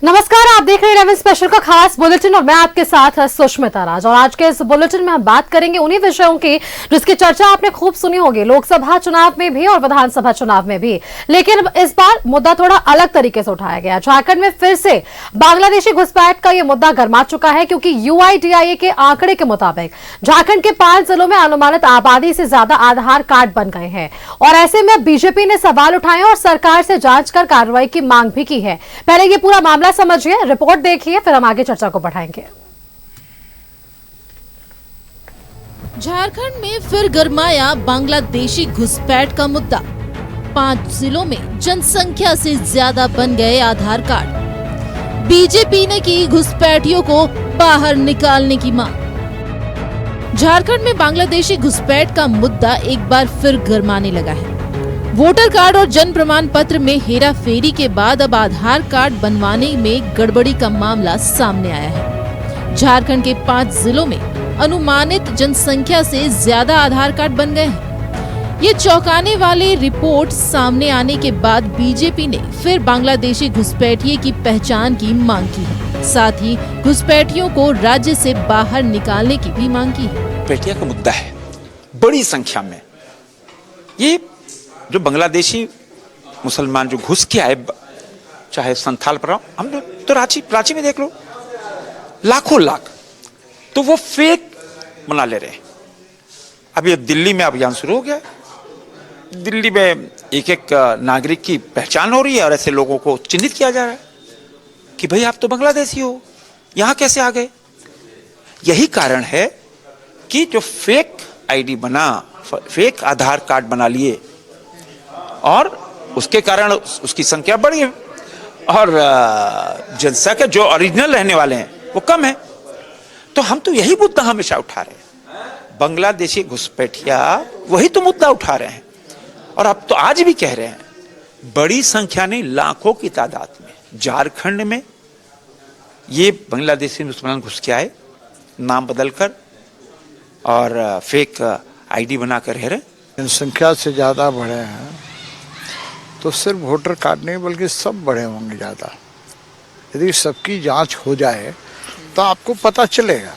नमस्कार, आप देख रहे हैं 11 स्पेशल का खास बुलेटिन और मैं आपके साथ सुष्मिता राज। और आज के इस बुलेटिन में हम बात करेंगे उन्हीं विषयों की जिसकी चर्चा आपने खूब सुनी होगी लोकसभा चुनाव में भी और विधानसभा चुनाव में भी, लेकिन इस बार मुद्दा थोड़ा अलग तरीके से उठाया गया। झारखंड में फिर से बांग्लादेशी घुसपैठ का यह मुद्दा गर्मा चुका है क्योंकि UIDAI के आंकड़े के मुताबिक झारखंड के 5 जिलों में अनुमानित आबादी से ज्यादा आधार कार्ड बन गए हैं और ऐसे में बीजेपी ने सवाल उठाए और सरकार से जांच कर कार्रवाई की मांग भी की है। पहले ये पूरा मामला समझिए, रिपोर्ट देखिए, फिर हम आगे चर्चा को बढ़ाएंगे। झारखंड में फिर गरमाया बांग्लादेशी घुसपैठ का मुद्दा। 5 जिलों में जनसंख्या से ज्यादा बन गए आधार कार्ड। बीजेपी ने की घुसपैठियों को बाहर निकालने की मांग। झारखंड में बांग्लादेशी घुसपैठ का मुद्दा एक बार फिर गरमाने लगा है। वोटर कार्ड और जन प्रमाण पत्र में हेरा फेरी के बाद अब आधार कार्ड बनवाने में गड़बड़ी का मामला सामने आया है। झारखंड के 5 जिलों में अनुमानित जनसंख्या से ज्यादा आधार कार्ड बन गए हैं। ये चौंकाने वाली रिपोर्ट सामने आने के बाद बीजेपी ने फिर बांग्लादेशी घुसपैठिए की पहचान की मांग की है। साथ ही घुसपैठियों को राज्य से बाहर निकालने की भी मांग की है। घुसपैठिया का मुद्दा है बड़ी संख्या में। ये जो बांग्लादेशी मुसलमान जो घुस के आए, चाहे संथाल पर, हम तो रांची में देख लो, लाखों लाख, तो वो फेक बना ले रहे हैं। अभी दिल्ली में अभियान शुरू हो गया है। दिल्ली में एक एक नागरिक की पहचान हो रही है और ऐसे लोगों को चिन्हित किया जा रहा है कि भाई आप तो बांग्लादेशी हो, यहां कैसे आ गए। यही कारण है कि जो फेक आईडी बना, फेक आधार कार्ड बना लिए और उसके कारण उसकी संख्या बढ़ी है और जनसंख्या जो ओरिजिनल रहने वाले हैं वो कम है। तो हम तो यही मुद्दा हमेशा उठा रहे हैं। बांग्लादेशी घुसपैठिया वही तो मुद्दा उठा रहे हैं और अब तो आज भी कह रहे हैं, बड़ी संख्या नहीं, लाखों की तादाद में झारखंड में ये बांग्लादेशी मुसलमान घुस के आए, नाम बदलकर और फेक आईडी बनाकर रह रहे। जनसंख्या से ज़्यादा बढ़े हैं तो सिर्फ वोटर कार्ड नहीं बल्कि सब बढ़े होंगे ज़्यादा। यदि सबकी जांच हो जाए तो आपको पता चलेगा।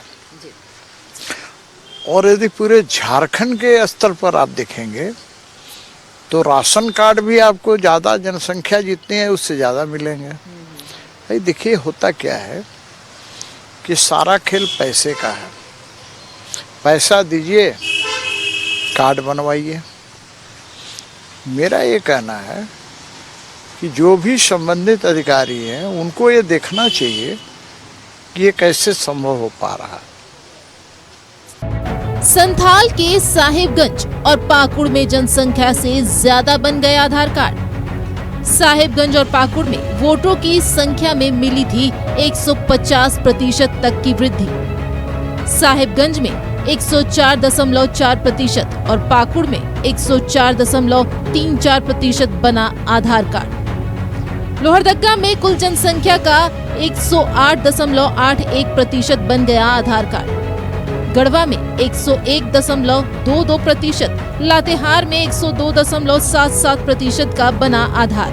और यदि पूरे झारखंड के स्तर पर आप देखेंगे तो राशन कार्ड भी आपको ज़्यादा, जनसंख्या जितनी है उससे ज़्यादा मिलेंगे। भाई देखिए, होता क्या है कि सारा खेल पैसे का है। पैसा दीजिए, कार्ड बनवाइए। मेरा ये कहना है कि जो भी संबंधित अधिकारी हैं उनको ये देखना चाहिए कि ये कैसे संभव हो पा रहा है। संथाल के साहिबगंज और पाकुड़ में जनसंख्या से ज्यादा बन गए आधार कार्ड। साहिबगंज और पाकुड़ में वोटरों की संख्या में मिली थी 150% तक की वृद्धि। साहिबगंज में 104.4% और पाकुड़ में 104.34% बना आधार कार्ड। लोहरदगा में कुल जनसंख्या का 108.81% बन गया आधार कार्ड। गढ़वा में 101.22%, लातेहार में 102.77% का बना आधार।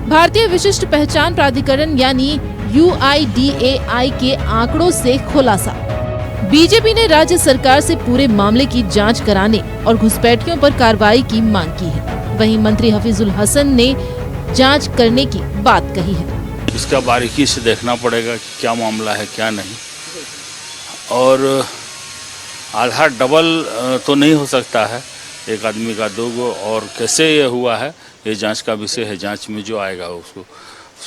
भारतीय विशिष्ट पहचान प्राधिकरण यानी UIDAI के आंकड़ों से खुलासा। बीजेपी ने राज्य सरकार से पूरे मामले की जांच कराने और घुसपैठियों पर कार्रवाई की मांग की है। वहीं मंत्री हफीजुल हसन ने जांच करने की बात कही है। इसका बारीकी से देखना पड़ेगा कि क्या मामला है क्या नहीं, और आधार डबल तो नहीं हो सकता है, एक आदमी का 2 गो, और कैसे ये हुआ है ये जांच का विषय है। जांच में जो आएगा उसको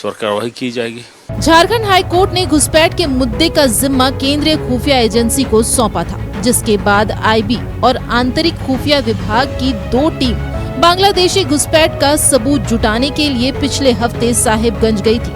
कार्रवाई की जाएगी। झारखंड हाई कोर्ट ने घुसपैठ के मुद्दे का जिम्मा केंद्रीय खुफिया एजेंसी को सौंपा था, जिसके बाद IB और आंतरिक खुफिया विभाग की 2 टीम बांग्लादेशी घुसपैठ का सबूत जुटाने के लिए पिछले हफ्ते साहिबगंज गई थी।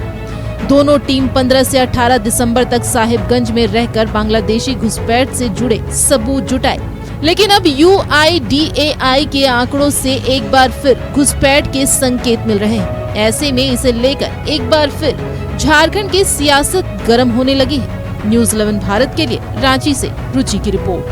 दोनों टीम 15 से 18 दिसंबर तक साहिबगंज में रहकर बांग्लादेशी घुसपैठ से जुड़े सबूत जुटाए। लेकिन अब UIDAI के आंकड़ों से एक बार फिर घुसपैठ के संकेत मिल रहे हैं। ऐसे में इसे लेकर एक बार फिर झारखंड की सियासत गर्म होने लगी है। न्यूज़ 11 भारत के लिए रांची से रुचि की रिपोर्ट।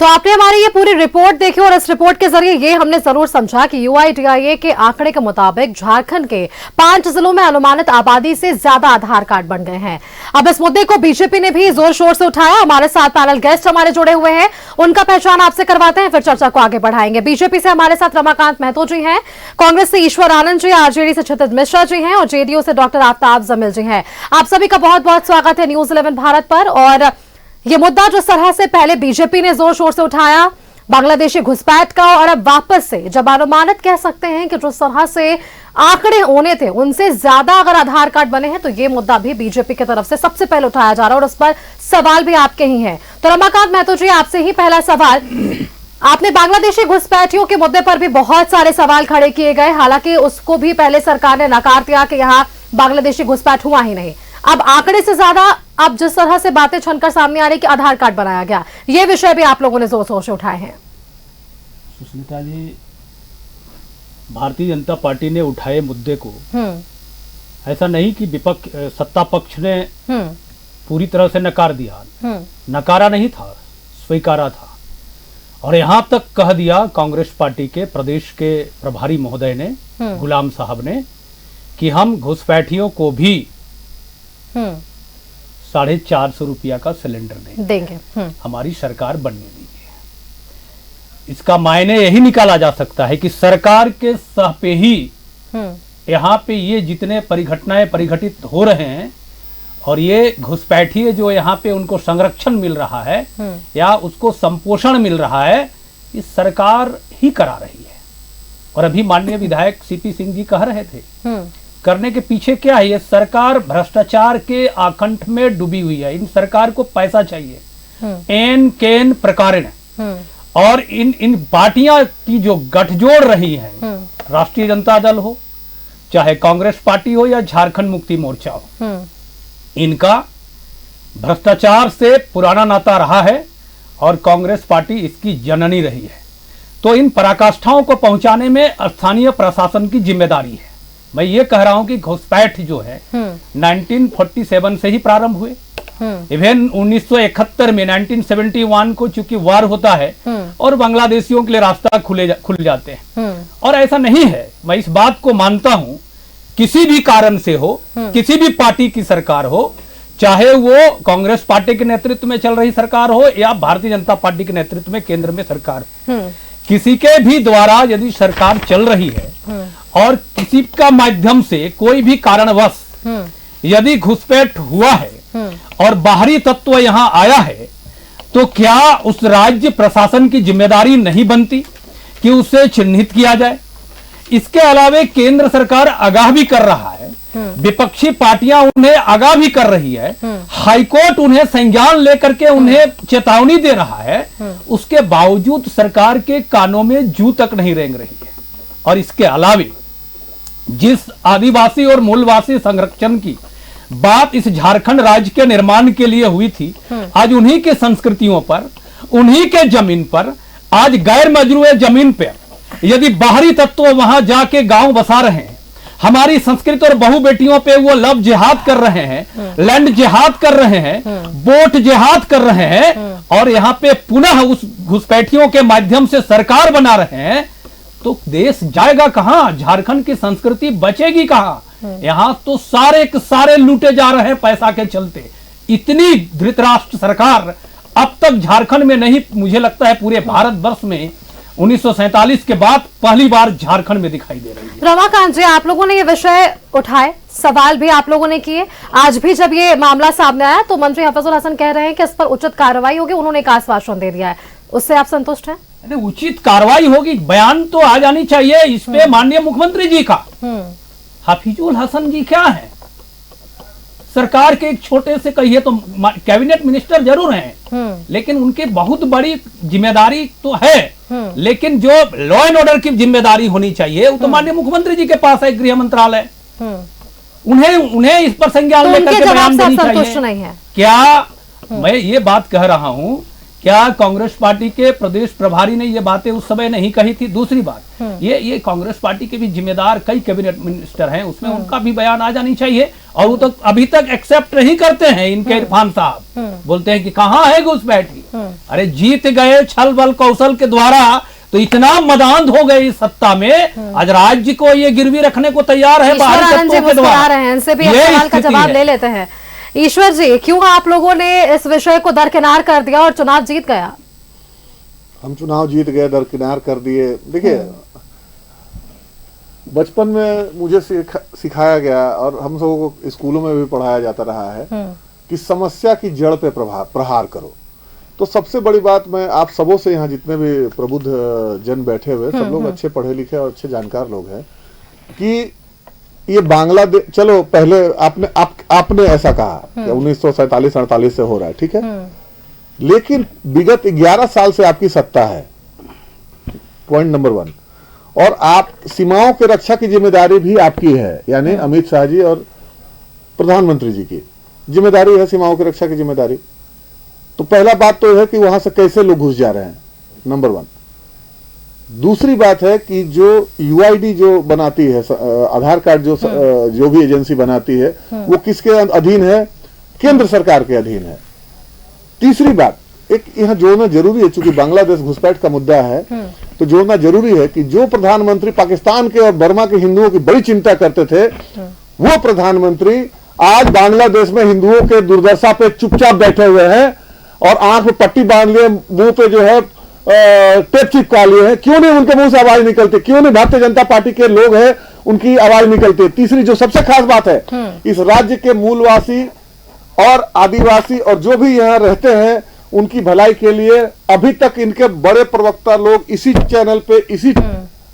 तो आपने हमारी ये पूरी रिपोर्ट देखी और इस रिपोर्ट के जरिए ये हमने जरूर समझा कि UIDAI के आंकड़े के मुताबिक झारखंड के 5 जिलों में अनुमानित आबादी से ज्यादा आधार कार्ड बन गए हैं। अब इस मुद्दे को बीजेपी ने भी जोर शोर से उठाया। हमारे साथ पैनल गेस्ट हमारे जुड़े हुए हैं, उनका पहचान आपसे करवाते हैं, फिर चर्चा को आगे बढ़ाएंगे। बीजेपी से हमारे साथ रमाकांत महतो जी हैं, कांग्रेस से ईश्वर आनंद जी, आरजेडी से क्षितिज मिश्रा जी हैं और जेडीयू से डॉक्टर आफ्ताब जमील जी हैं। आप सभी का बहुत बहुत स्वागत है न्यूज 11 भारत पर। और ये मुद्दा जिस तरह से पहले बीजेपी ने जोर शोर से उठाया बांग्लादेशी घुसपैठ का, और अब वापस से जब अनुमानित कह सकते हैं कि जिस तरह से आंकड़े होने थे उनसे ज्यादा अगर आधार कार्ड बने हैं, तो ये मुद्दा भी बीजेपी की तरफ से सबसे पहले उठाया जा रहा है और उस पर सवाल भी आपके ही हैं। तो रमाकांत महतो जी, आपसे ही पहला सवाल। आपने बांग्लादेशी घुसपैठियों के मुद्दे पर भी बहुत सारे सवाल खड़े किए गए, हालांकि उसको भी पहले सरकार ने नकार दिया कि यहाँ बांग्लादेशी घुसपैठ हुआ ही नहीं। अब आंकड़े से ज्यादा अब जिस तरह से बातें छनकर सामने आ रही कि आधार कार्ड बनाया गया, ये विषय भी आप लोगों ने जोर शोर से उठाए हैं। सुष्मिता जी, भारतीय जनता पार्टी ने उठाए मुद्दे को ऐसा नहीं कि विपक्ष सत्ता पक्ष ने पूरी तरह से नकार दिया। नकारा नहीं था, स्वीकारा था। और यहां तक कह दिया कांग्रेस पार्टी के प्रदेश के प्रभारी महोदय ने, गुलाम साहब ने, कि हम घुसपैठियों को भी 450 रुपया का सिलेंडर देंगे। हमारी सरकार बनने दीजिए। इसका मायने यही निकाला जा सकता है कि सरकार के सह पे ही यहाँ पे ये जितने परिघटनाएं परिघटित हो रहे हैं और ये घुसपैठिए जो यहाँ पे उनको संरक्षण मिल रहा है या उसको संपोषण मिल रहा है, ये सरकार ही करा रही है। और अभी माननीय विधायक CP सिंह जी कह रहे थे, करने के पीछे क्या है? ये सरकार भ्रष्टाचार के आकंठ में डूबी हुई है। इन सरकार को पैसा चाहिए एन केन प्रकारेण। और इन पार्टियां की जो गठजोड़ रही है, राष्ट्रीय जनता दल हो, चाहे कांग्रेस पार्टी हो या झारखंड मुक्ति मोर्चा हो, इनका भ्रष्टाचार से पुराना नाता रहा है और कांग्रेस पार्टी इसकी जननी रही है। तो इन पराकाष्ठाओं को पहुंचाने में स्थानीय प्रशासन की जिम्मेदारी है। मैं ये कह रहा हूं कि घुसपैठ जो है 1947 से ही प्रारंभ हुए। इवन 1971 में 1971 को चूंकि वार होता है और बांग्लादेशियों के लिए रास्ता खुल जाते हैं। और ऐसा नहीं है, मैं इस बात को मानता हूं, किसी भी कारण से हो, किसी भी पार्टी की सरकार हो, चाहे वो कांग्रेस पार्टी के नेतृत्व में चल रही सरकार हो या भारतीय जनता पार्टी के नेतृत्व में केंद्र में सरकार, किसी के भी द्वारा यदि सरकार चल रही है और किसी का माध्यम से कोई भी कारणवश यदि घुसपैठ हुआ है और बाहरी तत्व यहां आया है, तो क्या उस राज्य प्रशासन की जिम्मेदारी नहीं बनती कि उसे चिन्हित किया जाए? इसके अलावा केंद्र सरकार आगाह भी कर रहा है, विपक्षी पार्टियां उन्हें आगाह भी कर रही है, हाईकोर्ट उन्हें संज्ञान लेकर के उन्हें चेतावनी दे रहा है, उसके बावजूद सरकार के कानों में जू तक नहीं रेंग रही है। और इसके अलावा जिस आदिवासी और मूलवासी संरक्षण की बात इस झारखंड राज्य के निर्माण के लिए हुई थी, आज उन्हीं के संस्कृतियों पर, उन्हीं के जमीन पर, आज गैर मजरूए जमीन पर यदि बाहरी तत्व वहां जाके गांव बसा रहे हैं, हमारी संस्कृति और बहु बेटियों पे वो लव जिहाद कर रहे हैं, लैंड जिहाद कर रहे हैं, बोट जिहाद कर रहे हैं, और यहाँ पे पुनः उस घुसपैठियों के माध्यम से सरकार बना रहे हैं, तो देश जाएगा कहां? झारखंड की संस्कृति बचेगी कहां? यहां तो सारे के सारे लूटे जा रहे हैं पैसा के चलते। इतनी धृतराष्ट्र सरकार अब तक झारखंड में नहीं, मुझे लगता है पूरे भारतवर्ष में 1947 के बाद पहली बार झारखंड में दिखाई दे रही है। रमाकांत जी, आप लोगों ने ये विषय उठाए, सवाल भी आप लोगों ने किए। आज भी जब ये मामला सामने आया तो मंत्री हफीजुल हसन कह रहे हैं कि इस पर उचित कार्रवाई होगी, उन्होंने एक आश्वासन दे दिया है, उससे आप संतुष्ट हैं? उचित कार्रवाई होगी, बयान तो आ जानी चाहिए इस पे माननीय मुख्यमंत्री जी का। हफीजुल हसन जी क्या है? सरकार के एक छोटे से कहिए तो कैबिनेट मिनिस्टर जरूर हैं, लेकिन उनकी बहुत बड़ी जिम्मेदारी तो है, लेकिन जो लॉ एंड ऑर्डर की जिम्मेदारी होनी चाहिए वो तो माननीय मुख्यमंत्री जी के पास है, गृह मंत्रालय। उन्हें इस पर संज्ञान लेकर के बयान देनी चाहिए। क्या मैं ये बात कह रहा हूं, क्या कांग्रेस पार्टी के प्रदेश प्रभारी ने ये बातें उस समय नहीं कही थी? दूसरी बात, ये कांग्रेस पार्टी के भी जिम्मेदार कई कैबिनेट मिनिस्टर हैं, उसमें उनका भी बयान आ जानी चाहिए। और वो तो अभी तक एक्सेप्ट नहीं करते हैं। इनके इरफान साहब बोलते हैं कि कहां है घुसपैठी। अरे जीत गए छल बल कौशल के द्वारा, तो इतना मदांध हो गए इस सत्ता में, आज राज्य को ये गिरवी रखने को तैयार है बाहरी तत्वों के द्वारा। रहे हैं, इनसे भी एक सवाल का जवाब ले लेते हैं। ईश्वर जी, क्यों आप लोगों ने इस विषय को दरकिनार कर दिया और चुनाव जीत गया? हम चुनाव जीत गए, दरकिनार कर दिए। देखिए, बचपन में मुझे सिखाया गया और हम सबको को स्कूलों में भी पढ़ाया जाता रहा है कि समस्या की जड़ पे प्रहार करो। तो सबसे बड़ी बात, मैं आप सबों से, यहाँ जितने भी प्रबुद्ध जन बैठे हुए, सब लोग अच्छे पढ़े लिखे और अच्छे जानकार लोग हैं, कि ये बांग्लादेश, चलो पहले आपने ऐसा कहा कि 1947-48 से हो रहा है, ठीक है, लेकिन विगत 11 साल से आपकी सत्ता है, पॉइंट नंबर 1, और आप सीमाओं की रक्षा की जिम्मेदारी भी आपकी है, यानी अमित शाह जी और प्रधानमंत्री जी की जिम्मेदारी है सीमाओं की रक्षा की जिम्मेदारी। तो पहला बात तो है कि वहां से कैसे लोग घुस जा रहे हैं, नंबर 1। दूसरी बात है कि जो यूआईडी जो बनाती है, आधार कार्ड जो भी एजेंसी बनाती है, वो किसके अधीन है? केंद्र सरकार के अधीन है। तीसरी बात, एक यहाँ जोड़ना जरूरी है, चूंकि बांग्लादेश घुसपैठ का मुद्दा है, तो जोड़ना जरूरी है कि जो प्रधानमंत्री पाकिस्तान के और बर्मा के हिंदुओं की बड़ी चिंता करते थे, वो प्रधानमंत्री आज बांग्लादेश में हिंदुओं के दुर्दशा पे चुपचाप बैठे हुए हैं और आंख में पट्टी बांध लिए, मुंह पे जो है टेप चिपका लिए हैं। क्यों नहीं उनके मुंह से आवाज निकलती? क्यों नहीं भारतीय जनता पार्टी के लोग हैं उनकी आवाज निकलती है? तीसरी जो सबसे खास बात है, इस राज्य के मूलवासी और आदिवासी और जो भी यहाँ रहते हैं, उनकी भलाई के लिए अभी तक इनके बड़े प्रवक्ता लोग इसी चैनल पे, इसी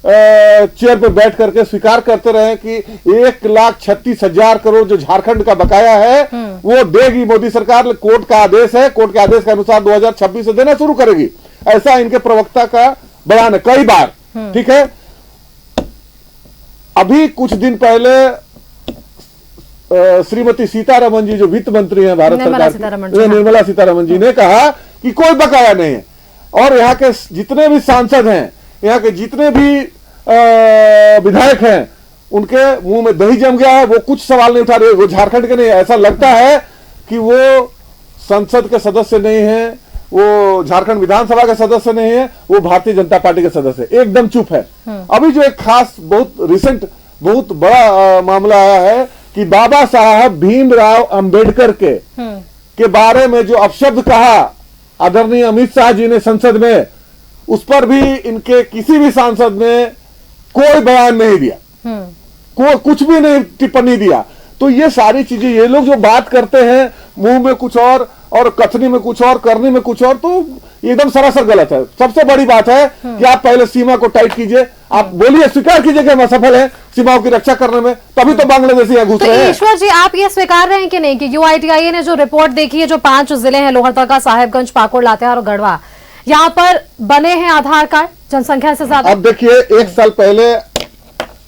चेयर पे बैठ करके स्वीकार करते रहे कि 1,36,000 करोड़ जो झारखंड का बकाया है वो देगी मोदी सरकार। कोर्ट का आदेश है, कोर्ट के आदेश के अनुसार 2026 से देना शुरू करेगी, ऐसा इनके प्रवक्ता का बयान है कई बार, ठीक है। अभी कुछ दिन पहले श्रीमती सीतारमन जी जो वित्त मंत्री हैं भारत सरकार की, निर्मला सीतारमन जी ने कहा कि कोई बकाया नहीं है, और यहाँ के जितने भी सांसद हैं, यहाँ के जितने भी विधायक हैं, उनके मुंह में दही जम गया है, वो कुछ सवाल नहीं उठा रहे। वो झारखंड के नहीं, ऐसा लगता है कि वो संसद के सदस्य नहीं है, वो झारखंड विधानसभा के सदस्य नहीं है, वो भारतीय जनता पार्टी के सदस्य, एकदम चुप है। अभी जो एक खास बहुत रिसेंट बहुत बड़ा मामला आया है कि बाबा साहब भीमराव अंबेडकर के बारे में जो अपशब्द कहा आदरणीय अमित शाह जी ने संसद में, उस पर भी इनके किसी भी सांसद ने कोई बयान नहीं दिया, कोई कुछ भी नहीं टिप्पणी दिया। तो ये सारी चीजें, ये लोग जो बात करते हैं मुंह में कुछ और कथनी में कुछ और, करने में कुछ और, तो एकदम सरासर गलत है। सबसे बड़ी बात है कि आप पहले सीमा को टाइट कीजिए, आप बोलिए, स्वीकार कीजिए कि हम असफल हैं सीमाओं की रक्षा करने में, तभी तो बांग्लादेशी यहाँ घुस रहे हैं। ईश्वर जी, आप ये स्वीकार रहे हैं कि नहीं कि यूआईडीआई ने जो रिपोर्ट देखी है, जो 5 जिले हैं, लोहरदगा, साहेबगंज, पाकुड़, लातेहार और गढ़वा, यहाँ पर बने हैं आधार कार्ड जनसंख्या से ज्यादा? अब देखिए, 1 साल पहले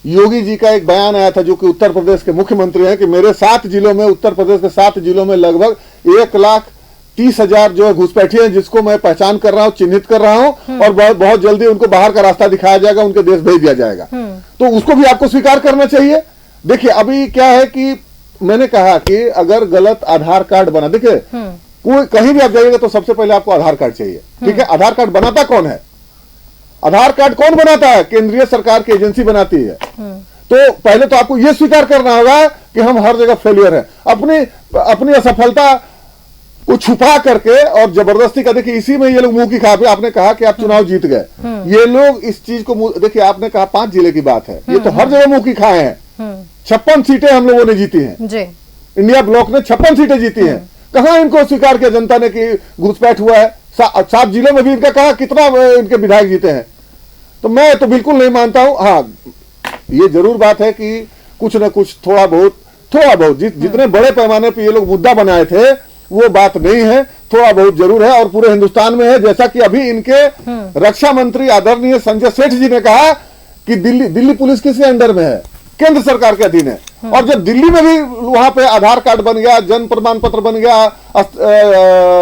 योगी जी का एक बयान आया था, जो कि उत्तर प्रदेश के मुख्यमंत्री हैं, कि मेरे 7 जिलों में, उत्तर प्रदेश के 7 जिलों में लगभग 1,30,000 जो है घुसपैठी हैं, जिसको मैं पहचान कर रहा हूं, चिन्हित कर रहा हूं, और बहुत जल्दी उनको बाहर का रास्ता दिखाया जाएगा, उनके देश भेज दिया जाएगा। तो उसको भी आपको स्वीकार करना चाहिए। देखिए, अभी क्या है कि मैंने कहा कि अगर गलत आधार कार्ड बना, देखिए कोई कहीं भी आप जाइएगा तो सबसे पहले आपको आधार कार्ड चाहिए, ठीक है। आधार कार्ड बनाता कौन है? आधार कार्ड कौन बनाता है? केंद्रीय सरकार की एजेंसी बनाती है। तो पहले तो आपको यह स्वीकार करना होगा कि हम हर जगह फेलियर है, अपनी असफलता को छुपा करके और जबरदस्ती का। देखिए, इसी में ये लोग मुंह की खा पे, आपने कहा कि आप चुनाव जीत गए, ये लोग इस चीज को, देखिए आपने कहा 5 जिले की बात है, ये तो हर जगह मुंह की खाए हैं। 56 सीटें हम लोगों ने जीती हैं जी। इंडिया ब्लॉक ने 56 सीटें जीती हैं। कहां इनको स्वीकार किया जनता ने कि घुसपैठ हुआ है? 7 जिलों में भी इनका कहा कितना इनके विधायक जीते हैं? तो मैं तो बिल्कुल नहीं मानता हूं। हाँ, ये जरूर बात है कि कुछ न कुछ थोड़ा बहुत जितने बड़े पैमाने पर ये लोग मुद्दा बनाए थे, वो बात नहीं है, थोड़ा बहुत जरूर है, और पूरे हिंदुस्तान में है। जैसा कि अभी इनके रक्षा मंत्री आदरणीय संजय सेठ जी ने कहा कि दिल्ली पुलिस किसके अंडर में है? केंद्र सरकार के अधीन है। और जब दिल्ली में भी वहां पे आधार कार्ड बन गया, जन्म प्रमाण पत्र बन गया,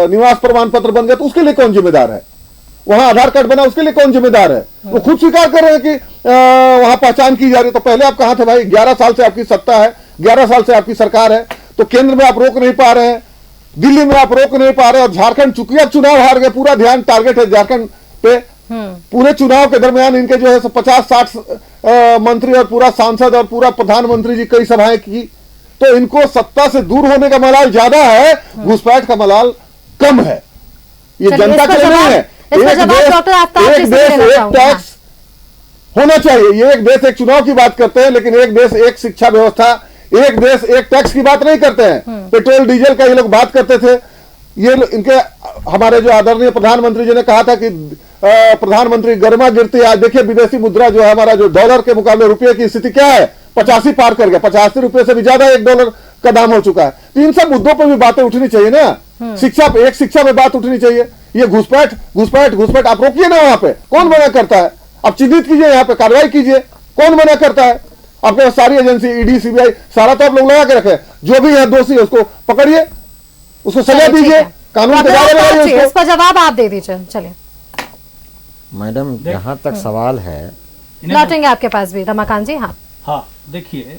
निवास प्रमाण पत्र बन गया, तो उसके लिए कौन जिम्मेदार है? वहां आधार कार्ड बना, उसके लिए कौन जिम्मेदार है? वो खुद स्वीकार कर रहे हैं कि वहां पहचान की जा रही है। तो पहले आप कहां थे भाई? 11 साल से आपकी सत्ता है, 11 साल से आपकी सरकार है, तो केंद्र में आप रोक नहीं पा रहे हैं, दिल्ली में आप रोक नहीं पा रहे, और झारखंड चुकिया चुनाव हार गए, पूरा ध्यान टारगेट है झारखंड पे। पूरे चुनाव के दरमियान इनके जो है 50-60 मंत्री और पूरा सांसद और पूरा प्रधानमंत्री जी कई सभाएं की, तो इनको सत्ता से दूर होने का मलाल ज्यादा है, घुसपैठ का मलाल कम है। ये जनता के लिए नहीं है। एक देश एक टैक्स होना चाहिए। ये एक देश एक चुनाव की बात करते हैं, लेकिन एक देश एक शिक्षा व्यवस्था, एक देश एक टैक्स की बात नहीं करते हैं। पेट्रोल डीजल का ये लोग बात करते थे। ये इनके हमारे जो आदरणीय प्रधानमंत्री जी ने कहा था कि प्रधानमंत्री गर्मा गिरती। आज देखिए विदेशी मुद्रा जो है हमारा, जो डॉलर के मुकाबले रुपये की स्थिति क्या है, 85 पार कर गया। 85 रुपए से भी ज्यादा $1 का दाम हो चुका है। तो इन सब मुद्दों पर भी बातें उठनी चाहिए ना। शिक्षा पे बात उठनी चाहिए। ये घुसपैठ आप रोकिए ना, वहां पे कौन मना करता है? आप चिन्हित कीजिए, यहाँ पे कार्रवाई कीजिए, कौन मना करता है? आपके सारी एजेंसी, ईडी, सीबीआई, सारा तो आप लोग लगा के रखे। जो भी है दोषी है उसको पकड़िए, उसको सजा दीजिए, कानून के दायरे में लाइए उसको। इसका जवाब आप दे दीजिए। चलिए मैडम, जहाँ तक सवाल है, लौटेंगे आपके पास भी रमाकांत जी। हाँ हाँ, देखिए,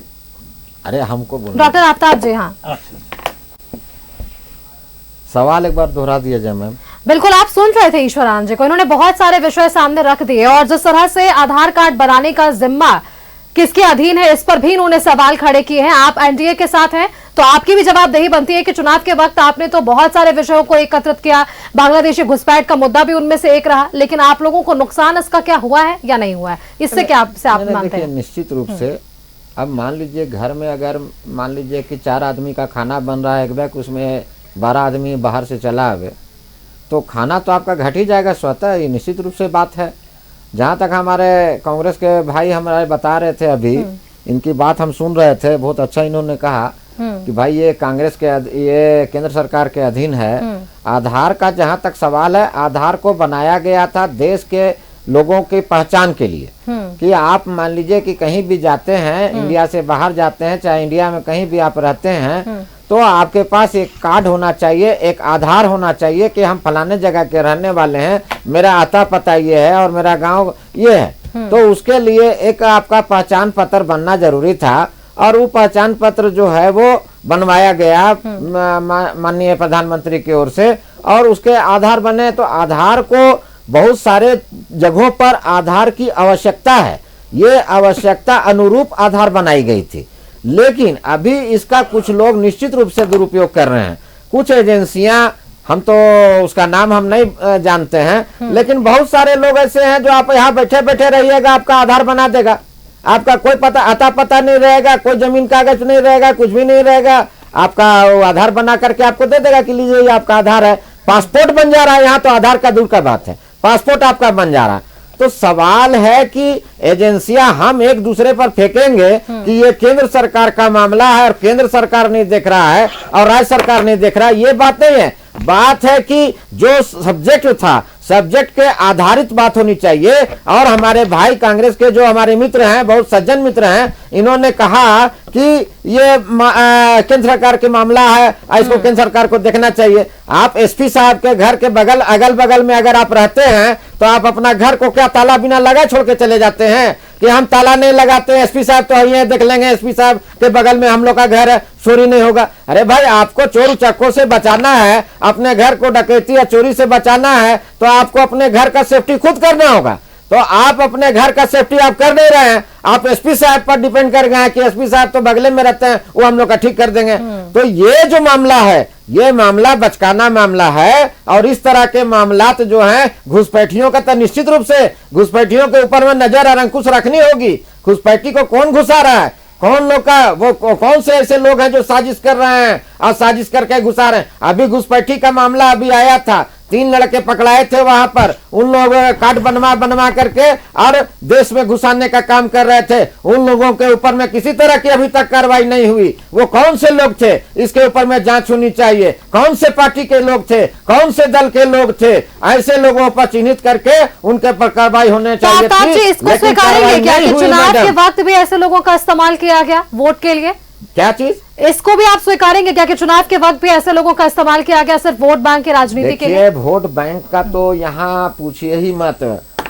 अरे हमको बोलो डॉक्टर आफ्ताब जी। हाँ सवाल एक बार दोहरा दिया जाए मैम। बिल्कुल, आप सुन रहे थे ईश्वरानंद जी को। इन्होंने बहुत सारे विषय सामने रख दिए, और जिस तरह से आधार कार्ड बनाने का जिम्मा किसके अधीन है, इस पर भी इन्होंने सवाल खड़े किए हैं। आप एनडीए के साथ हैं, तो आपकी भी जवाबदेही बनती है कि चुनाव के वक्त आपने तो बहुत सारे विषयों को एकत्रित किया, बांग्लादेशी घुसपैठ का मुद्दा भी उनमें से एक रहा, लेकिन आप लोगों को नुकसान इसका क्या हुआ है या नहीं हुआ है, इससे क्या आप मानते हैं? निश्चित रूप से अब मान लीजिए घर में अगर मान लीजिए कि 4 आदमी का खाना बन रहा है एक बैग, उसमें 12 आदमी बाहर से चला आवे, तो खाना तो आपका घट ही जाएगा स्वतः। ये निश्चित रूप से बात है। जहाँ तक हमारे कांग्रेस के भाई हमारे बता रहे थे, अभी इनकी बात हम सुन रहे थे, बहुत अच्छा इन्होंने कहा कि भाई ये कांग्रेस के, ये केंद्र सरकार के अधीन है। आधार का जहाँ तक सवाल है, आधार को बनाया गया था देश के लोगों की पहचान के लिए, कि आप मान लीजिए कि कहीं भी जाते हैं, इंडिया से बाहर जाते हैं, चाहे इंडिया में कहीं भी आप रहते हैं, तो आपके पास एक कार्ड होना चाहिए, एक आधार होना चाहिए कि हम फलाने जगह के रहने वाले हैं, मेरा आता पता ये है और मेरा गांव ये है। तो उसके लिए एक आपका पहचान पत्र बनना जरूरी था, और वो पहचान पत्र जो है वो बनवाया गया माननीय प्रधानमंत्री की ओर से, और उसके आधार बने। तो आधार को बहुत सारे जगहों पर आधार की आवश्यकता है, ये आवश्यकता अनुरूप आधार बनाई गई थी, लेकिन अभी इसका कुछ लोग निश्चित रूप से दुरुपयोग कर रहे हैं। कुछ एजेंसियां, हम तो उसका नाम हम नहीं जानते हैं, लेकिन बहुत सारे लोग ऐसे हैं जो आप यहाँ बैठे बैठे रहिएगा, आपका आधार बना देगा, आपका कोई आता पता नहीं रहेगा, कोई जमीन कागज नहीं रहेगा, कुछ भी नहीं रहेगा, आपका आधार बना करके आपको दे देगा कि लीजिए ये आपका आधार है। पासपोर्ट बन जा रहा है यहाँ, तो आधार का दूर का बात है, पासपोर्ट आपका बन जा रहा है। तो सवाल है कि एजेंसियां हम एक दूसरे पर फेंकेंगे कि ये केंद्र सरकार का मामला है और केंद्र सरकार नहीं देख रहा है और राज्य सरकार नहीं देख रहा है, ये बात नहीं है। बात है कि जो सब्जेक्ट था, सब्जेक्ट के आधारित बात होनी चाहिए। और हमारे भाई कांग्रेस के जो हमारे मित्र हैं, बहुत सज्जन मित्र हैं, इन्होंने कहा कि ये केंद्र सरकार के मामला है, इसको केंद्र सरकार को देखना चाहिए। आप एसपी साहब के घर के बगल अगल बगल में अगर आप रहते हैं, तो आप अपना घर को क्या ताला बिना लगा छोड़ के चले जाते हैं कि हम ताला नहीं लगाते, एसपी साहब तो आइए देख लेंगे, एसपी साहब के बगल में हम लोग का घर है, चोरी नहीं होगा। अरे भाई, आपको चोर चक्कों से बचाना है, अपने घर को डकैती या चोरी से बचाना है, तो आपको अपने घर का सेफ्टी खुद करना होगा। तो आप अपने घर का सेफ्टी आप कर नहीं रहे हैं, आप एसपी साहब पर डिपेंड कर गए हैं कि एसपी साहब तो बगले में रहते हैं, वो हम लोग का ठीक कर देंगे। तो ये जो मामला है, ये मामला बचकाना मामला है। और इस तरह के मामलात जो हैं, घुसपैठियों का तो निश्चित रूप से घुसपैठियों के ऊपर में नजर और अंकुश रखनी होगी। घुसपैठी को कौन घुसा रहा है, कौन लोग का, वो कौन से ऐसे लोग हैं जो साजिश कर रहे हैं और साजिश करके घुसा रहे हैं। अभी घुसपैठी का मामला अभी आया था, 3 लड़के पकड़ाए थे वहां पर, उन लोगों का कार्ड बनवा करके और देश में घुसाने का काम कर रहे थे। उन लोगों के ऊपर में किसी तरह की अभी तक कार्रवाई नहीं हुई। वो कौन से लोग थे, इसके ऊपर में जांच होनी चाहिए। कौन से पार्टी के लोग थे, कौन से दल के लोग थे, ऐसे लोगों पर चिन्हित करके उनके पर कार्रवाई होने चाहिए थी। इसको स्वीकारेंगे क्या कि चुनाव के वक्त भी ऐसे लोगों का इस्तेमाल किया गया वोट के लिए? क्या चीज? इसको भी आप स्वीकारेंगे क्या कि चुनाव के वक्त भी ऐसे लोगों का इस्तेमाल किया गया सिर्फ वोट बैंक की राजनीति के लिए? वोट बैंक का तो यहाँ पूछिए ही मत।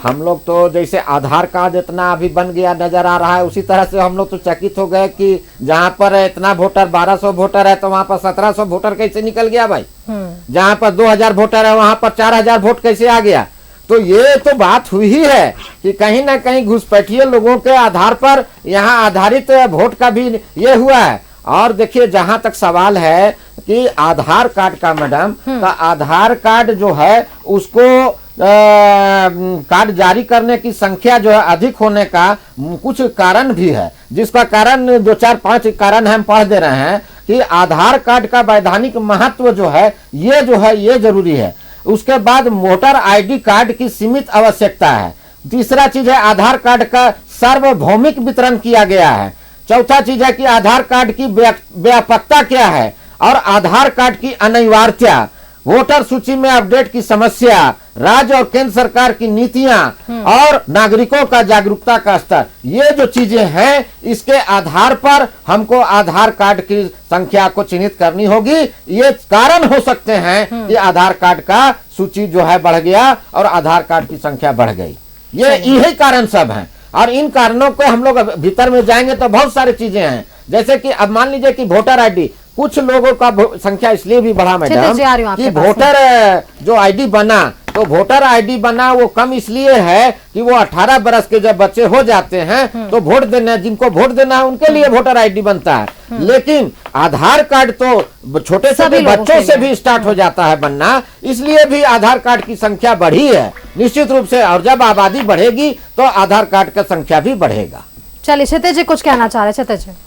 हम लोग तो जैसे आधार कार्ड इतना अभी बन गया नजर आ रहा है, उसी तरह से हम लोग तो चकित हो गए कि जहाँ पर इतना वोटर 1200 वोटर है तो वहाँ पर 1700 वोटर कैसे निकल गया भाई। जहाँ पर 2000 वोटर है वहाँ पर 4000 वोट कैसे आ गया। तो ये तो बात हुई ही है कि कहीं ना कहीं घुसपैठिए लोगों के आधार पर यहाँ आधारित वोट का भी ये हुआ है। और देखिए जहां तक सवाल है कि आधार कार्ड का मैडम, तो आधार कार्ड जो है उसको कार्ड जारी करने की संख्या जो है अधिक होने का कुछ कारण भी है, जिसका कारण 2-4-5 कारण हम पढ़ दे रहे हैं कि आधार कार्ड का वैधानिक महत्व जो है ये जरूरी है। उसके बाद वोटर आईडी कार्ड की सीमित आवश्यकता है। तीसरा चीज है आधार कार्ड का सार्वभौमिक वितरण किया गया है। चौथा चीज है कि आधार कार्ड की व्यापकता क्या है और आधार कार्ड की अनिवार्यता, वोटर सूची में अपडेट की समस्या, राज्य और केंद्र सरकार की नीतियां और नागरिकों का जागरूकता का स्तर, ये जो चीजें हैं इसके आधार पर हमको आधार कार्ड की संख्या को चिन्हित करनी होगी। ये कारण हो सकते हैं कि आधार कार्ड का सूची जो है बढ़ गया और आधार कार्ड की संख्या बढ़ गई। ये यही कारण सब हैं और इन कारणों को हम लोग भीतर में जाएंगे तो बहुत सारी चीजें हैं। जैसे कि अब मान लीजिए कि वोटर आईडी, कुछ लोगों का संख्या इसलिए भी बढ़ा मैडम कि वोटर जो आईडी बना, तो वोटर आईडी बना वो कम इसलिए है कि वो 18 बरस के जब बच्चे हो जाते हैं तो वोट देना, जिनको वोट देना है उनके लिए वोटर आईडी बनता है। लेकिन आधार कार्ड तो छोटे छोटे बच्चों से भी स्टार्ट हो जाता है बनना, इसलिए भी आधार कार्ड की संख्या बढ़ी है निश्चित रूप से। और जब आबादी बढ़ेगी तो आधार कार्ड का संख्या भी बढ़ेगा। चलिए क्षितिज जी कुछ कहना चाह रहे हैं। क्षितिज जी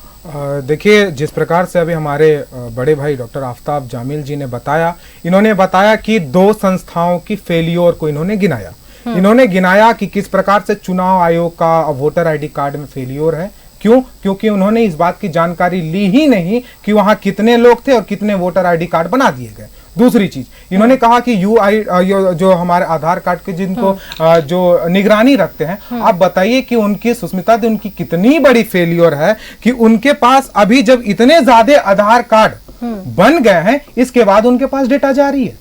देखिए, जिस प्रकार से अभी हमारे बड़े भाई डॉक्टर आफ्ताब जामिल जी ने बताया, इन्होंने बताया कि 2 संस्थाओं की फेलियर को इन्होंने गिनाया। इन्होंने गिनाया कि किस प्रकार से चुनाव आयोग का वोटर आईडी कार्ड में फेलियर है। क्यों? क्योंकि उन्होंने इस बात की जानकारी ली ही नहीं कि वहां कितने लोग थे और कितने वोटर आईडी कार्ड बना दिए गए। दूसरी चीज इन्होंने कहा कि जो हमारे आधार कार्ड के जिनको जो निगरानी रखते हैं, आप बताइए कि उनकी सुष्मिता दी उनकी कितनी बड़ी फेलियर है कि उनके पास अभी जब इतने ज्यादा आधार कार्ड बन गए हैं, इसके बाद उनके पास डेटा जारी है।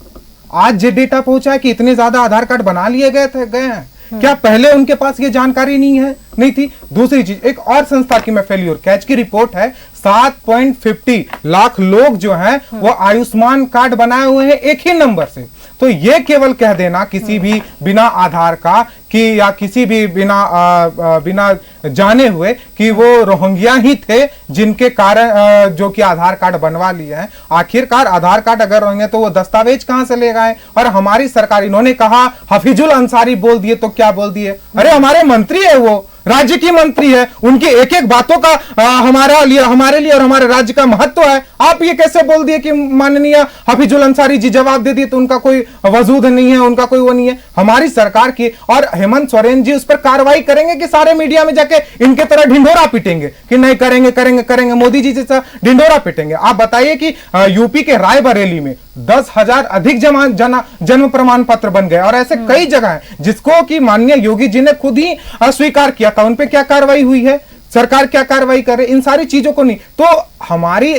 आज जो डेटा पहुंचा है कि इतने ज्यादा आधार कार्ड बना लिए गए हैं, क्या पहले उनके पास ये जानकारी नहीं थी? दूसरी चीज, एक और संस्था की मैं फेलियर कैच की रिपोर्ट है, 7.50 लाख लोग जो हैं वो आयुष्मान कार्ड बनाए हुए हैं एक ही नंबर से। तो ये केवल कह देना किसी भी बिना आधार का कि या किसी भी बिना जाने हुए कि वो रोहिंग्या ही थे जिनके कारण जो कि आधार कार्ड बनवा लिए हैं। आखिरकार आधार कार्ड अगर होंगे तो वो दस्तावेज कहां से ले गए? और हमारी सरकार, इन्होंने कहा हफीजुल अंसारी बोल दिए, तो क्या बोल दिए? अरे हमारे मंत्री है, वो राज्य की मंत्री है, उनकी एक एक बातों का हमारे लिए और हमारे राज्य का महत्व है। आप ये कैसे बोल दिए कि माननीय हफीजुल अंसारी जी जवाब दे दिए तो उनका कोई वजूद नहीं है, उनका कोई वो नहीं है? हमारी सरकार की और हेमंत सोरेन जी उस पर कार्रवाई करेंगे कि सारे मीडिया में जाके इनके तरह ढिंढोरा पीटेंगे कि नहीं करेंगे मोदी जी जैसा ढिंढोरा पीटेंगे? आप बताइए कि यूपी के रायबरेली में 10,000 अधिक जन्म प्रमाण पत्र बन गए और ऐसे कई जगह हैं जिसको कि माननीय योगी जी ने खुद ही अस्वीकार किया था। उन पे क्या कार्रवाई हुई है? सरकार क्या कार्रवाई करे? इन सारी चीजों को नहीं। तो हमारी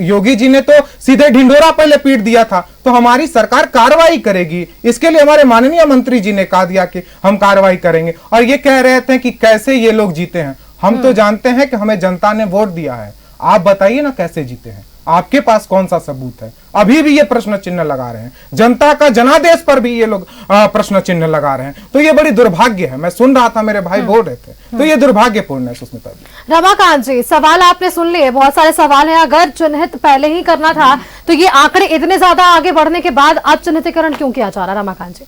योगी जी ने तो सीधे ढिंढोरा पहले पीट दिया था, तो हमारी सरकार कार्रवाई करेगी। इसके लिए हमारे माननीय मंत्री जी ने कहा दिया कि हम कार्रवाई करेंगे। और ये कह रहे थे कि कैसे ये लोग जीते हैं। हम तो जानते हैं कि हमें जनता ने वोट दिया है। आप बताइए ना कैसे जीते हैं? आपके पास कौन सा सबूत है? अभी भी ये प्रश्न चिन्ह लगा रहे हैं। जनता का जनादेश पर भी ये लोग प्रश्न चिन्ह लगा रहे हैं। तो ये बड़ी दुर्भाग्य है। मैं सुन रहा था, मेरे भाई बोल रहे थे, तो ये दुर्भाग्यपूर्ण है। सुष्मिता जी, रमाकांत जी, सवाल आपने सुन लिए, बहुत सारे सवाल हैं। अगर चिन्हित पहले ही करना था तो ये आंकड़े इतने ज्यादा आगे बढ़ने के बाद अब चिन्हितीकरण क्यों किया जा रहा? रमाकांत जी,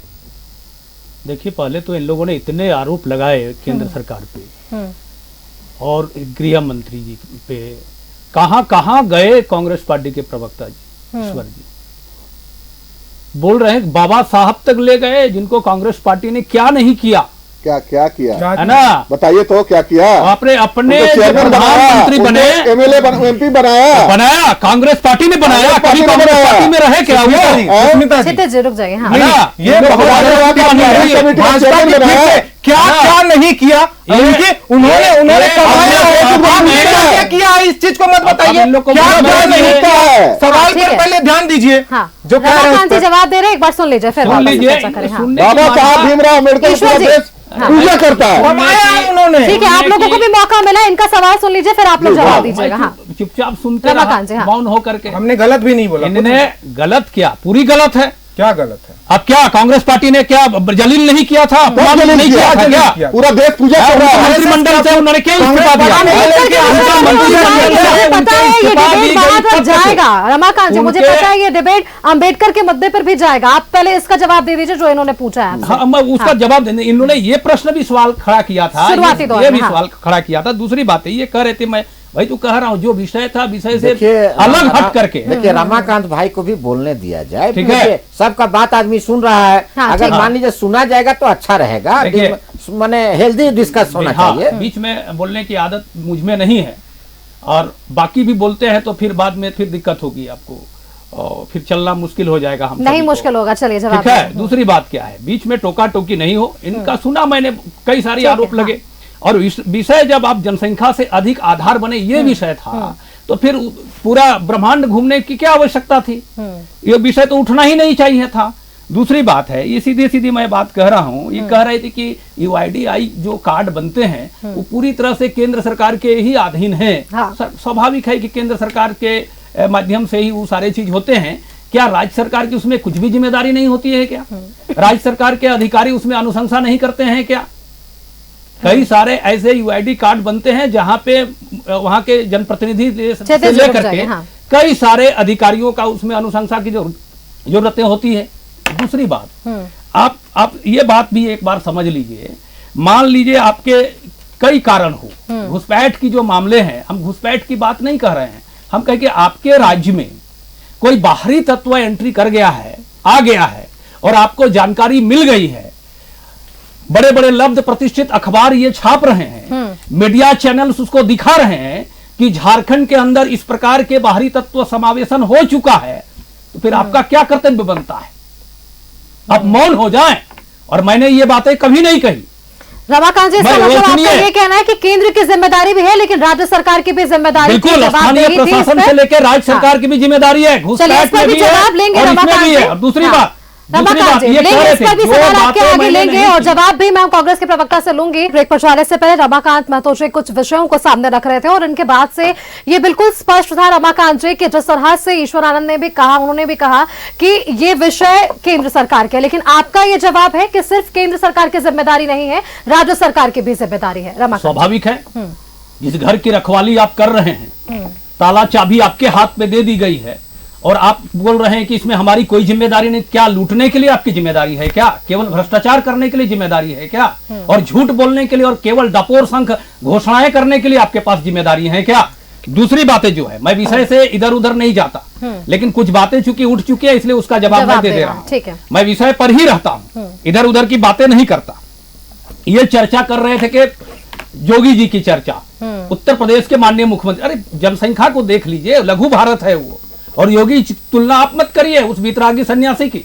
देखिए, पहले तो इन लोगों ने इतने आरोप लगाए केंद्र सरकार पे और गृह मंत्री जी पे। कहां गए कांग्रेस पार्टी के प्रवक्ता जी ईश्वर जी? बोल रहे हैं बाबा साहब तक ले गए, जिनको कांग्रेस पार्टी ने क्या नहीं किया। क्या किया है ना? बताइए तो क्या किया? आपने अपने प्रधानमंत्री बने, एमएलए एमपी बनाया कांग्रेस पार्टी ने बनाया। कभी कांग्रेस पार्टी में रहे क्या वो? रुक जाइए। ये क्या नहीं किया? उन्होंने क्या किया? इस चीज को मत बताइए। क्या नहीं किया? सवाल पर पहले ध्यान दीजिए। जो रमाकांत जी जवाब दे रहे हैं, एक बार सुन लीजिए, फिर बाबा साहब भीमराव अम्बेडकर पूजा करता है। उन्होंने ठीक है, आप लोगों को भी मौका मिला, इनका सवाल सुन लीजिए फिर आप लोग जवाब दीजिएगा। हाँ, चुपचाप सुनते रमाकांत जी, रहा, हाँ। मौन होकर के। हमने गलत भी नहीं बोला। इन्होंने गलत किया, पूरी गलत है। क्या गलत है? अब क्या कांग्रेस पार्टी ने क्या जलील नहीं किया था? अपमान नहीं किया था क्या? पूरा देश पूजा कर रहा है। मंत्रिमंडल से उन्होंने क्यों इस्तीफा दिया? पता है ये डिबेट बाहर तक जाएगा रमाकांत जी, मुझे पता है ये डिबेट अंबेडकर के मुद्दे पर भी जाएगा। आप पहले इसका जवाब दे दीजिए जो इन्होंने पूछा है। हाँ, मैं उसका जवाब देने, इन्होंने ये प्रश्न भी सवाल खड़ा किया था, शुरुआती दौर ये में, भी हाँ। सवाल खड़ा किया था। दूसरी बात है, ये कह रहे थे, मैं भाई तो कह रहा हूँ जो विषय था, विषय से देखिए, अलग हट करके। देखिए रमाकांत भाई को भी बोलने दिया जाए, ठीक है। देखिए, सबका बात आदमी सुन रहा है। हाँ, अगर ठीक है। मान लीजिए सुना जाएगा तो अच्छा रहेगा, देखिए, माने हेल्दी डिस्कस होना हाँ, चाहिए। बीच में बोलने की आदत मुझ में नहीं है, और बाकी भी बोलते हैं तो फिर बाद में फिर दिक्कत होगी आपको, और फिर चलना मुश्किल हो जाएगा। हम नहीं सभी को। मुश्किल होगा, चलिए जवाब ठीक है। दीजिए। दूसरी बात क्या है, बीच में टोका टोकी नहीं हो, इनका सुना मैंने, कई सारे ठीक है, आरोप हाँ। लगे, और विषय जब आप जनसंख्या से अधिक आधार बने, ये विषय था, तो फिर पूरा ब्रह्मांड घूमने की क्या आवश्यकता थी? ये विषय तो उठना ही नहीं चाहिए था। दूसरी बात है, ये सीधी सीधी मैं बात कह रहा हूँ, ये कह रहे थे कि UIDAI जो कार्ड बनते हैं वो पूरी तरह से केंद्र सरकार के ही अधीन है। हाँ। स्वाभाविक है कि केंद्र सरकार के माध्यम से ही वो सारे चीज होते हैं। क्या राज्य सरकार की उसमें कुछ भी जिम्मेदारी नहीं होती है क्या? राज्य सरकार के अधिकारी उसमें अनुशंसा नहीं करते हैं क्या? कई सारे ऐसे UID कार्ड बनते हैं जहां पे वहां के जनप्रतिनिधि से लेकर के हाँ। कई सारे अधिकारियों का उसमें अनुशंसा की जरूरतें होती है। दूसरी बात, आप ये बात भी एक बार समझ लीजिए, मान लीजिए आपके कई कारण हो, घुसपैठ की जो मामले हैं, हम घुसपैठ की बात नहीं कर रहे हैं, हम कहें कि आपके राज्य में कोई बाहरी तत्व एंट्री कर गया है, आ गया है, और आपको जानकारी मिल गई है, बड़े बड़े लब्ध प्रतिष्ठित अखबार ये छाप रहे हैं, मीडिया चैनल्स उसको दिखा रहे हैं कि झारखंड के अंदर इस प्रकार के बाहरी तत्व समावेशन हो चुका है, तो फिर आपका क्या कर्तव्य बनता है? आप मौन हो जाएं। और मैंने ये बातें कभी नहीं कही। रमाकांत जी, इसका मैं मतलब सुनिए। आपका ये कहना है कि केंद्र की जिम्मेदारी भी है लेकिन राज्य सरकार की भी जिम्मेदारी बिल्कुल, जवाब स्थानीय देगी थी इस प्रशासन पे। से लेकर राज्य सरकार की भी जिम्मेदारी है। चलिए, घुसपैठ इस पर में भी भी है जवाब लेंगे और इसमें रमाकांत भी जी। है। और दूसरी हाँ। बात, रमाकांत जी, ये कह लेंगे रहे इस थे, पर भी जो सवाल आपके बातें आगे मैंने लेंगे नहीं और की। जवाब भी मैं कांग्रेस के प्रवक्ता से लूंगी। ब्रेक पर जाने से पहले रमाकांत महतो जी कुछ विषयों को सामने रख रहे थे और इनके बाद से ये बिल्कुल स्पष्ट था रमाकांत जी कि जिस तरह से ईश्वर आनंद ने भी कहा, उन्होंने भी कहा कि ये विषय केंद्र सरकार के, लेकिन आपका ये जवाब है कि सिर्फ केंद्र सरकार की जिम्मेदारी नहीं है, राज्य सरकार की भी जिम्मेदारी है। रमाकांत, स्वाभाविक है, जिस घर की रखवाली आप कर रहे हैं, ताला चाबी आपके हाथ में दे दी गई है, और आप बोल रहे हैं कि इसमें हमारी कोई जिम्मेदारी नहीं। क्या लूटने के लिए आपकी जिम्मेदारी है क्या? केवल भ्रष्टाचार करने के लिए जिम्मेदारी है क्या? और झूठ बोलने के लिए और केवल डपोर शंख घोषणाएं करने के लिए आपके पास जिम्मेदारी है क्या? दूसरी बातें जो है, मैं विषय से इधर उधर नहीं जाता, लेकिन कुछ बातें चूंकि उठ चुकी है इसलिए उसका जवाब मैं दे दे रहा हूं। ठीक है। मैं विषय पर ही रहता हूं, इधर उधर की बातें नहीं करता। ये चर्चा कर रहे थे कि योगी जी की चर्चा, उत्तर प्रदेश के माननीय मुख्यमंत्री, अरे जनसंख्या को देख लीजिए, लघु भारत है वो, और योगी तुलना आप मत करिए उस वितरागी सन्यासी की।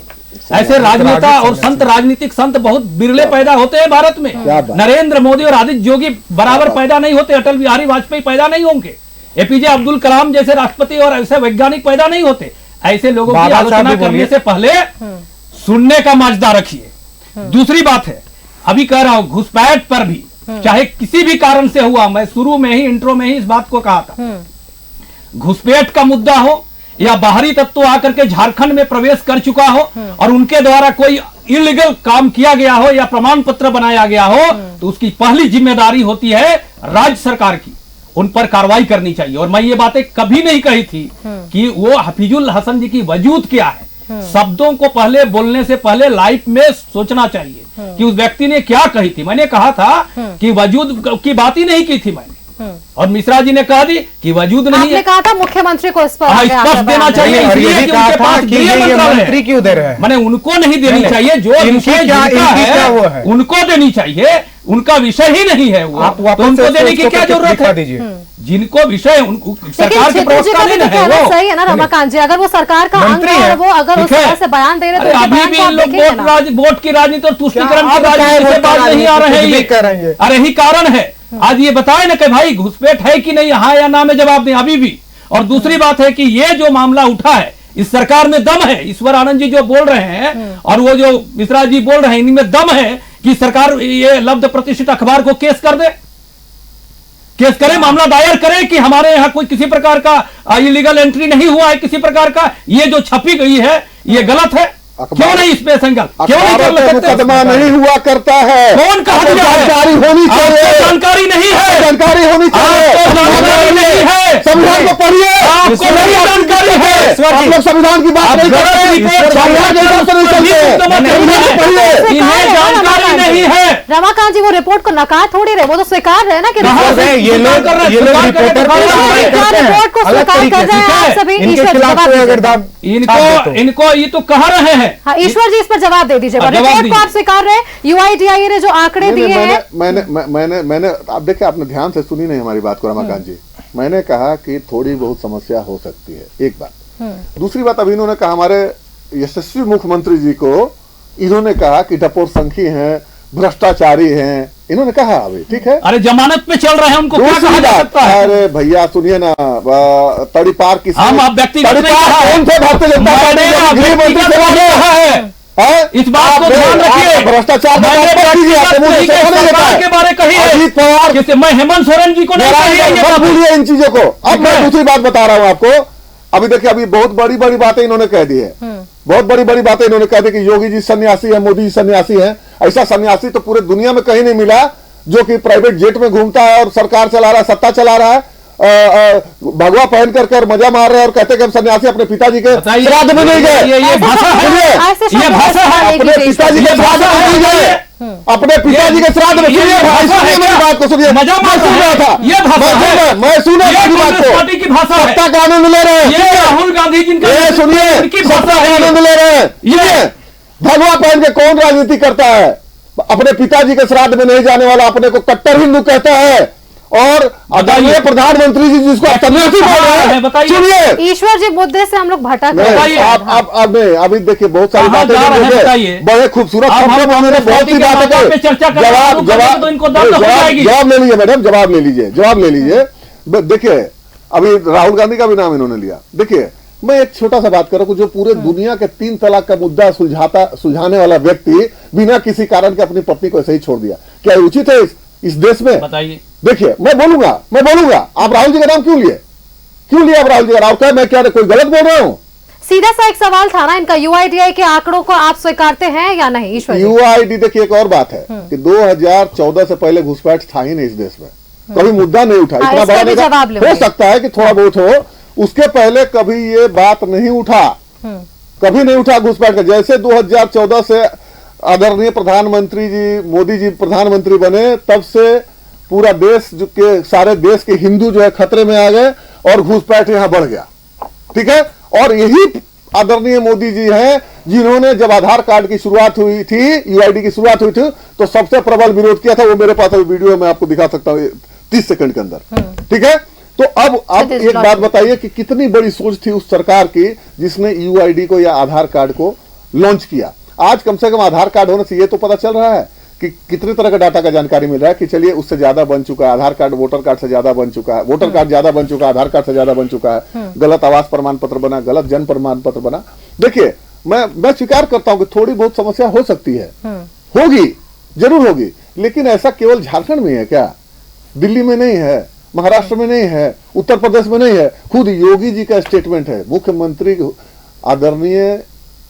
ऐसे राजनेता और संत, राजनीतिक संत बहुत बिरले पैदा होते हैं भारत में। नरेंद्र मोदी और आदित्य योगी बराबर पैदा नहीं होते, अटल बिहारी वाजपेयी पैदा नहीं होंगे, APJ अब्दुल कलाम जैसे राष्ट्रपति और ऐसे वैज्ञानिक पैदा नहीं होते। ऐसे लोगों की आलोचना करने से पहले सुनने का माजदा रखिए। दूसरी बात है, अभी कह रहा हूं घुसपैठ पर भी, चाहे किसी भी कारण से हुआ, मैं शुरू में ही इंट्रो में ही इस बात को कहा था, घुसपैठ का मुद्दा हो या बाहरी तत्व आकर के झारखंड में प्रवेश कर चुका हो और उनके द्वारा कोई इलीगल काम किया गया हो या प्रमाण पत्र बनाया गया हो, तो उसकी पहली जिम्मेदारी होती है राज्य सरकार की, उन पर कार्रवाई करनी चाहिए। और मैं ये बातें कभी नहीं कही थी कि वो हफीजुल हसन जी की वजूद क्या है। शब्दों को पहले बोलने से पहले लाइफ में सोचना चाहिए कि उस व्यक्ति ने क्या कही थी। मैंने कहा था कि वजूद की बात ही नहीं की थी मैंने, और मिश्रा जी ने कहा दी कि वजूद नहीं आपने है। कहा था मुख्यमंत्री को इस पर स्पष्ट देना चाहिए, और इसलिए ये भी कि कहा उनके था पास कि गृह ये मंत्रालय मंत्री है। क्यों दे रहे हैं? मैंने उनको नहीं देनी नहीं, चाहिए, जो इनकी विषय क्या- जिनका इनकी क्या वो है है? उनको देनी चाहिए, उनका विषय ही नहीं है वो, आप वापस तो उनको से देने की उसको क्या करके जरूरत दिखा है? दीजिए। जिनको विषय सरकार के प्रवक्ता नहीं है वो, सही है ना रमाकांत जी, अगर वो सरकार का अंग मंत्री है है, और वो अगर उस ठीक है। तरह से बयान दे रहे अरे तो उनके अभी बयान भी को आप इन लोग देखेंगे ना। वोट की राजनीति और तुष्टिकरण क्या की आप राजनीति बताएं से वोट बात की नहीं आ राजनीति, रहे कुछ भी हैं। कह रहे हैं। अरे यही कारण है, आज ये बताए ना कि भाई घुसपैठ है कि नहीं, हाँ या ना में जवाब दें अभी भी। और दूसरी बात है कि ये जो मामला उठा है, इस सरकार में दम है, ईश्वर आनंद जी जो बोल रहे हैं और वो जो मिश्रा जी बोल रहे हैं, इनमें दम है कि सरकार ये लब्ध प्रतिष्ठित अखबार को केस कर दे, केस करे, मामला दायर करे कि हमारे यहाँ कोई किसी प्रकार का इलीगल एंट्री नहीं हुआ है, किसी प्रकार का ये जो छपी गई है ये गलत है, क्यों नहीं इस पे संकल्प, क्यों नहीं कर सकते? मुकदमा नहीं हुआ करता है। कौन कहा दिया है? जानकारी होनी चाहिए, जानकारी नहीं है, जानकारी होनी चाहिए, जानकारी नहीं है, संविधान को पढ़िए, आपको नहीं जानकारी है, आप लोग संविधान की बात नहीं करते, संविधान के हिसाब से नहीं चलते, इन्हें जानकारी नहीं है। रमाकांत जी वो रिपोर्ट को नकार थोड़ी रहे, वो तो स्वीकार रहे ना कि ये लोग रिपोर्टर रिपोर्ट को स्वीकार कर रहे हैं आप सभी। ईश्वर इनको ये तो कह रहे हैं। हाँ, ईश्वर जी इस पर जवाब दे दीजिएगा। रिपोर्ट को आप स्वीकार रहे, यूआईडीआई ने जो आंकड़े दिए हैं। मैंने आप देखिए, आपने ध्यान से सुनी नहीं हमारी बात को रमाकांत जी। मैंने कहा कि थोड़ी बहुत समस्या हो सकती है, एक बात। दूसरी बात, अभी इन्होंने कहा हमारे यशस्वी मुख्यमंत्री जी को, इन्होंने कहा कि टपोर संखी हैं, भ्रष्टाचारी हैं, इन्होंने कहा अभी, ठीक है। अरे जमानत पे चल रहे हैं, उनको क्या कहा जा सकता है? अरे भैया सुनिए ना, तड़ीपार की हम आप व्यक्तिगत नहीं कौन थे भारतीय जनता पार्टी गृह मंत्री से है, इस बात को ध्यान रखिए। भ्रष्टाचार के बारे कही है, मैं हेमंत सोरेन जी को नहीं भूलिए इन चीजों को। अब मैं दूसरी बात बता रहा हूं आपको। अभी देखिए, अभी बहुत बड़ी बड़ी बातें इन्होंने कह दी है, बहुत बड़ी बड़ी बातें इन्होंने कह दी कि योगी जी सन्यासी है, मोदी जी सन्यासी है। ऐसा सन्यासी तो पूरे दुनिया में कहीं नहीं मिला जो कि प्राइवेट जेट में घूमता है और सरकार चला रहा है, सत्ता चला रहा है, भगवा पहन कर मजा मार रहे हैं और कहते हैं कि हम सन्यासी अपने पिताजी के श्राद्ध में नहीं गए। ये भाषा है, ये भाषा है, अपने पिताजी के श्राद्ध में नहीं गए, अपने पिताजी के श्राद्ध में। मेरी बात को सुनिए, मजा मार सुन रहा था, ये भाषा है, मैं सुन रहा था बात को। पार्टी की भाषा है, सत्ता कानून ले रहे हैं, ये राहुल गांधी जिनका सुनिए, सत्ता कानून ले रहे हैं, ये भगवा पहन के कौन राजनीति करता है? अपने पिताजी के श्राद्ध में नहीं जाने वाला अपने को कट्टर हिंदू कहता है, और आदरणीय प्रधानमंत्री जी जिसको सन्यासी बोल रहे हैं। सुनिए, ईश्वर जी मुद्दे से हम लोग भटक नहीं, आप नहीं, अभी देखिए बहुत सारी बातें बड़े खूबसूरत बहुत सी बातें, जवाब ले लीजिए मैडम, जवाब ले लीजिए। देखिए, अभी राहुल गांधी का भी नाम इन्होंने लिया। देखिए, मैं एक छोटा सा बात करूं, जो पूरे दुनिया के 3 तलाक का मुद्दा सुलझाने वाला व्यक्ति बिना किसी कारण के अपनी पत्नी को ऐसे ही छोड़ दिया, क्या उचित है इस देश में? बताइए। देखिए, मैं बोलूंगा, आप राहुल जी का नाम क्यों लिए आप राहुल जी का नाम? क्या मैं क्या कोई गलत बोल रहा हूं? सीधा सा एक सवाल था ना इनका, यूआईडीआई के आंकड़ों को आप स्वीकारते हैं या नहीं ईश्वर जी? यूआईडी, देखिए एक और बात है कि 2014 से पहले घुसपैठ था ही नहीं इस देश में, कभी मुद्दा नहीं उठा। इतना बड़ा हो सकता है कि थोड़ा बहुत हो, उसके पहले कभी ये बात नहीं उठा, कभी नहीं उठा घुसपैठ का। जैसे 2014 से आदरणीय प्रधानमंत्री जी मोदी जी प्रधानमंत्री बने, तब से पूरा देश के सारे देश के हिंदू जो है खतरे में आ गए और घुसपैठ यहां बढ़ गया, ठीक है। और यही आदरणीय मोदी जी हैं जिन्होंने जब आधार कार्ड की शुरुआत हुई थी, यूआईडी की शुरुआत हुई थी, तो सबसे प्रबल विरोध किया था। वो मेरे पास वीडियो में आपको दिखा सकता हूँ 30 सेकंड के अंदर, ठीक है। तो अब एक बात बताइए कि कितनी बड़ी सोच थी उस सरकार की जिसने यूआईडी को या आधार कार्ड को लॉन्च किया। आज कम से कम आधार कार्ड होने से ये तो पता चल रहा है कि कितने तरह का डाटा का जानकारी मिल रहा है कि चलिए उससे ज्यादा बन चुका है, आधार कार्ड वोटर कार्ड से ज्यादा बन चुका है, वोटर कार्ड ज्यादा बन चुका है, आधार कार्ड से ज्यादा बन चुका है, गलत आवास प्रमाण पत्र बना, गलत जन्म प्रमाण पत्र बना। देखिए, मैं स्वीकार करता हूं कि थोड़ी बहुत समस्या हो सकती है, होगी, जरूर होगी, लेकिन ऐसा केवल झारखंड में है क्या? दिल्ली में नहीं है, महाराष्ट्र में नहीं है, उत्तर प्रदेश में नहीं है। खुद योगी जी का स्टेटमेंट है, मुख्यमंत्री आदरणीय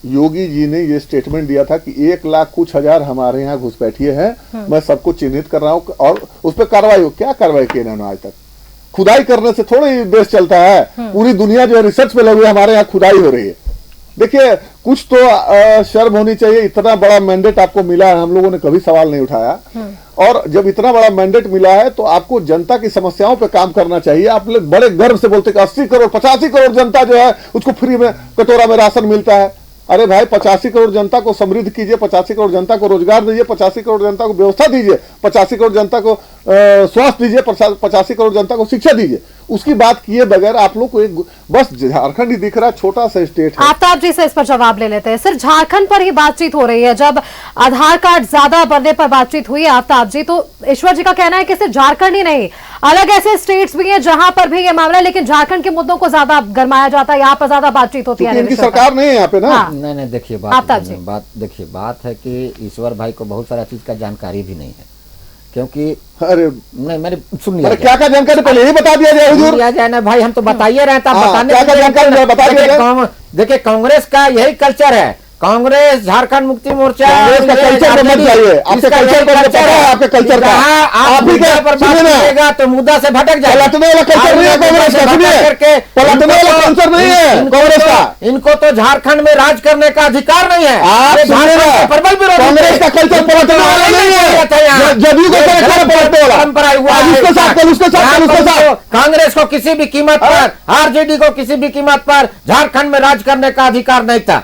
योगी जी ने ये स्टेटमेंट दिया था कि 1 लाख कुछ हजार हमारे यहाँ घुसपैठिए हैं, मैं सबको चिन्हित कर रहा हूँ और उस पर कार्रवाई हो। क्या कार्रवाई की इन्होंने आज तक? खुदाई करने से थोड़ी देश चलता है, पूरी दुनिया जो है रिसर्च पे लगी है, हमारे यहाँ खुदाई हो रही है। देखिए, कुछ तो शर्म होनी चाहिए। इतना बड़ा मैंडेट आपको मिला है, हम लोगों ने कभी सवाल नहीं उठाया, और जब इतना बड़ा मैंडेट मिला है तो आपको जनता की समस्याओं पे काम करना चाहिए। आप लोग बड़े गर्व से बोलते कि 80 करोड़ 85 करोड़ जनता जो है उसको फ्री में कटोरा में राशन मिलता है। अरे भाई, 85 करोड़ जनता को समृद्ध कीजिए, 85 करोड़ जनता को रोजगार दीजिए, 85 करोड़ जनता को व्यवस्था दीजिए, 85 करोड़ जनता को स्वास्थ्य दीजिए, 85 करोड़ जनता को शिक्षा दीजिए। उसकी बात किए बगैर आप लोग को एक बस झारखंड ही दिख रहा, छोटा सा स्टेट है। आफ्ताब जी से इस पर जवाब ले लेते हैं। सिर्फ झारखंड पर ही बातचीत हो रही है, जब आधार कार्ड ज्यादा बनने पर बातचीत हुई है आफ्ताब जी, तो ईश्वर जी का कहना है कि सिर्फ झारखंड ही नहीं, अलग ऐसे स्टेट्स भी हैं जहां पर भी ये मामला है, लेकिन झारखंड के मुद्दों को ज्यादा गरमाया जाता है, यहाँ पर ज्यादा बातचीत होती है। इनकी सरकार नहीं है यहाँ पे ना। हाँ। नहीं देखिए बात है कि ईश्वर भाई को बहुत सारा चीज का जानकारी भी नहीं है, क्योंकि अरे नहीं मैंने सुन लिया, क्या क्या जानकारी पहले ही बता दिया जाए हुजूर। दिया जाए ना भाई, हम तो बताइए रहे हैं, हाँ, बताने क्या क्या जानकारी बता दिया जाए। देखिए कांग्रेस का यही कल्चर है, कांग्रेस झारखंड मुक्ति मोर्चा कांग्रेस का कल्चर मत जाइए, आपके कल्चर को पता है, आपके कल्चर का आप ही का पर सुनिएगा तो मुद्दा से भटक जाएगा। पलटने वाला कल्चर नहीं है कांग्रेस का, सुनिए पलटने वाला कल्चर नहीं है कांग्रेस का। इनको तो झारखंड में राज करने का अधिकार नहीं है। आप सुनिएगा, कांग्रेस का कल्चर पलटने वाला नहीं है, जदयू का कल्चर पलटने वाला परंपरा हुआ है। उसके साथ उसके साथ कांग्रेस को किसी भी कीमत पर, आरजेडी को किसी भी कीमत पर झारखंड में राज करने का अधिकार नहीं था।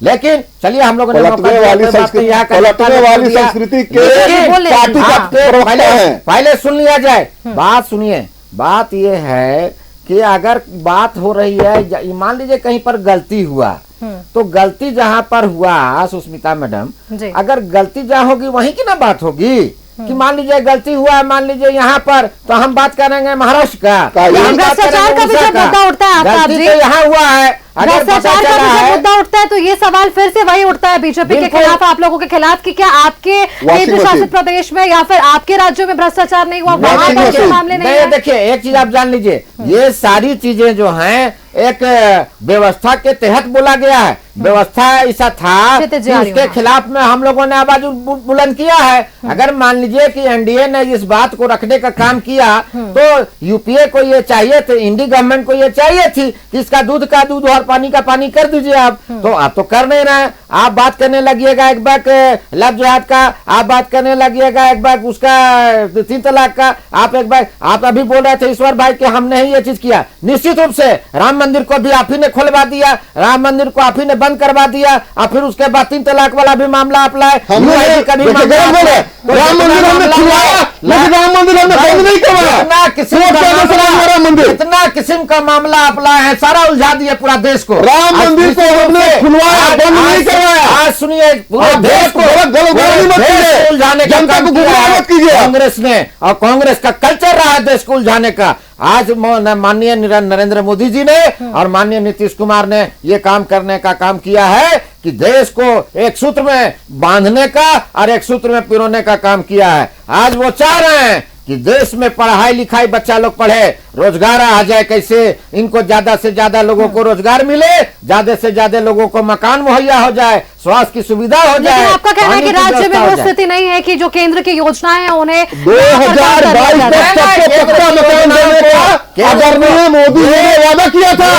लेकिन चलिए हम लोगों ने पलटने वाली संस्कृति के पार्टी का प्रवक्ता है। पहले सुन लिया जाए, बात सुनिए। बात यह है कि अगर बात हो रही है, मान लीजिए कहीं पर गलती हुआ, तो गलती जहां पर हुआ सुष्मिता मैडम, अगर गलती जहां होगी वहीं की ना बात होगी कि मान लीजिए गलती हुआ, मान लीजिए यहाँ पर, तो हम बात करेंगे महाराष्ट्र का, भ्रष्टाचार का भी जब मुद्दा उठता है आफ्ताब जी, तो यहाँ हुआ है, भ्रष्टाचार का भी जब मुद्दा उठता है तो ये सवाल फिर से वही उठता है बीजेपी के खिलाफ, आप लोगों के खिलाफ, कि क्या आपके केंद्र शासित प्रदेश में या फिर आपके राज्यों में भ्रष्टाचार नहीं हुआ, वहां पर मामले नहीं है? देखिए एक चीज आप जान लीजिए, ये सारी चीजें जो हैं एक व्यवस्था के तहत बोला गया है। व्यवस्था ऐसा था कि उसके खिलाफ में हम लोगों ने आवाज बुलंद किया है। अगर मान लीजिए कि एनडीए ने इस बात को रखने का काम किया, तो यूपीए को ये चाहिए थे, इंडी गवर्नमेंट को ये चाहिए थी कि इसका दूध का दूध और पानी का पानी कर दीजिए आप, तो आप तो कर नहीं रहे। आप बात करने लगिएगा एक बार लव जिहाद का, आप बात करने लगिएगा एक बार उसका 3 तलाक का, आप एक बार आप अभी बोल रहे थे ईश्वर भाई कि हमने ही ये चीज किया। निश्चित रूप से राम मंदिर को भी आप ही ने खोलवा दिया, राम मंदिर को आप ही ने बंद करवा दिया, और फिर उसके बाद 3 तलाक वाला भी मामला आप लाए। राम मंदिर हमने खुलवाया, लेकिन राम मंदिर हमने बंद नहीं करवाया। इतना किस्म का मामला आप लाए हैं, सारा उलझा दिया पूरा देश को। राम मंदिर को हमने खुलवाया, बंद नहीं करवाया। आज सुनिए, पूरे देश को उलझाने का काम किया कांग्रेस ने, और कांग्रेस का कल्चर रहा है देश को उलझाने का। आज माननीय नरेंद्र मोदी जी ने और माननीय नीतीश कुमार ने ये काम करने का काम किया है कि देश को एक सूत्र में बांधने का और एक सूत्र में पिरोने का काम किया है। आज वो चाह रहे हैं कि देश में पढ़ाई लिखाई बच्चा लोग पढ़े, रोजगार आ जाए, कैसे इनको ज्यादा से ज्यादा लोगों को रोजगार मिले, ज्यादा से ज्यादा लोगों को मकान मुहैया हो जाए, स्वास्थ्य की सुविधा हो जाए। आपका कहना है कि राज्य में वो स्थिति नहीं है कि जो केंद्र की योजनाएं हैं उन्हें 2022 तक सबको पक्का मकान देने का आदरणीय मोदी जी ने वादा किया था,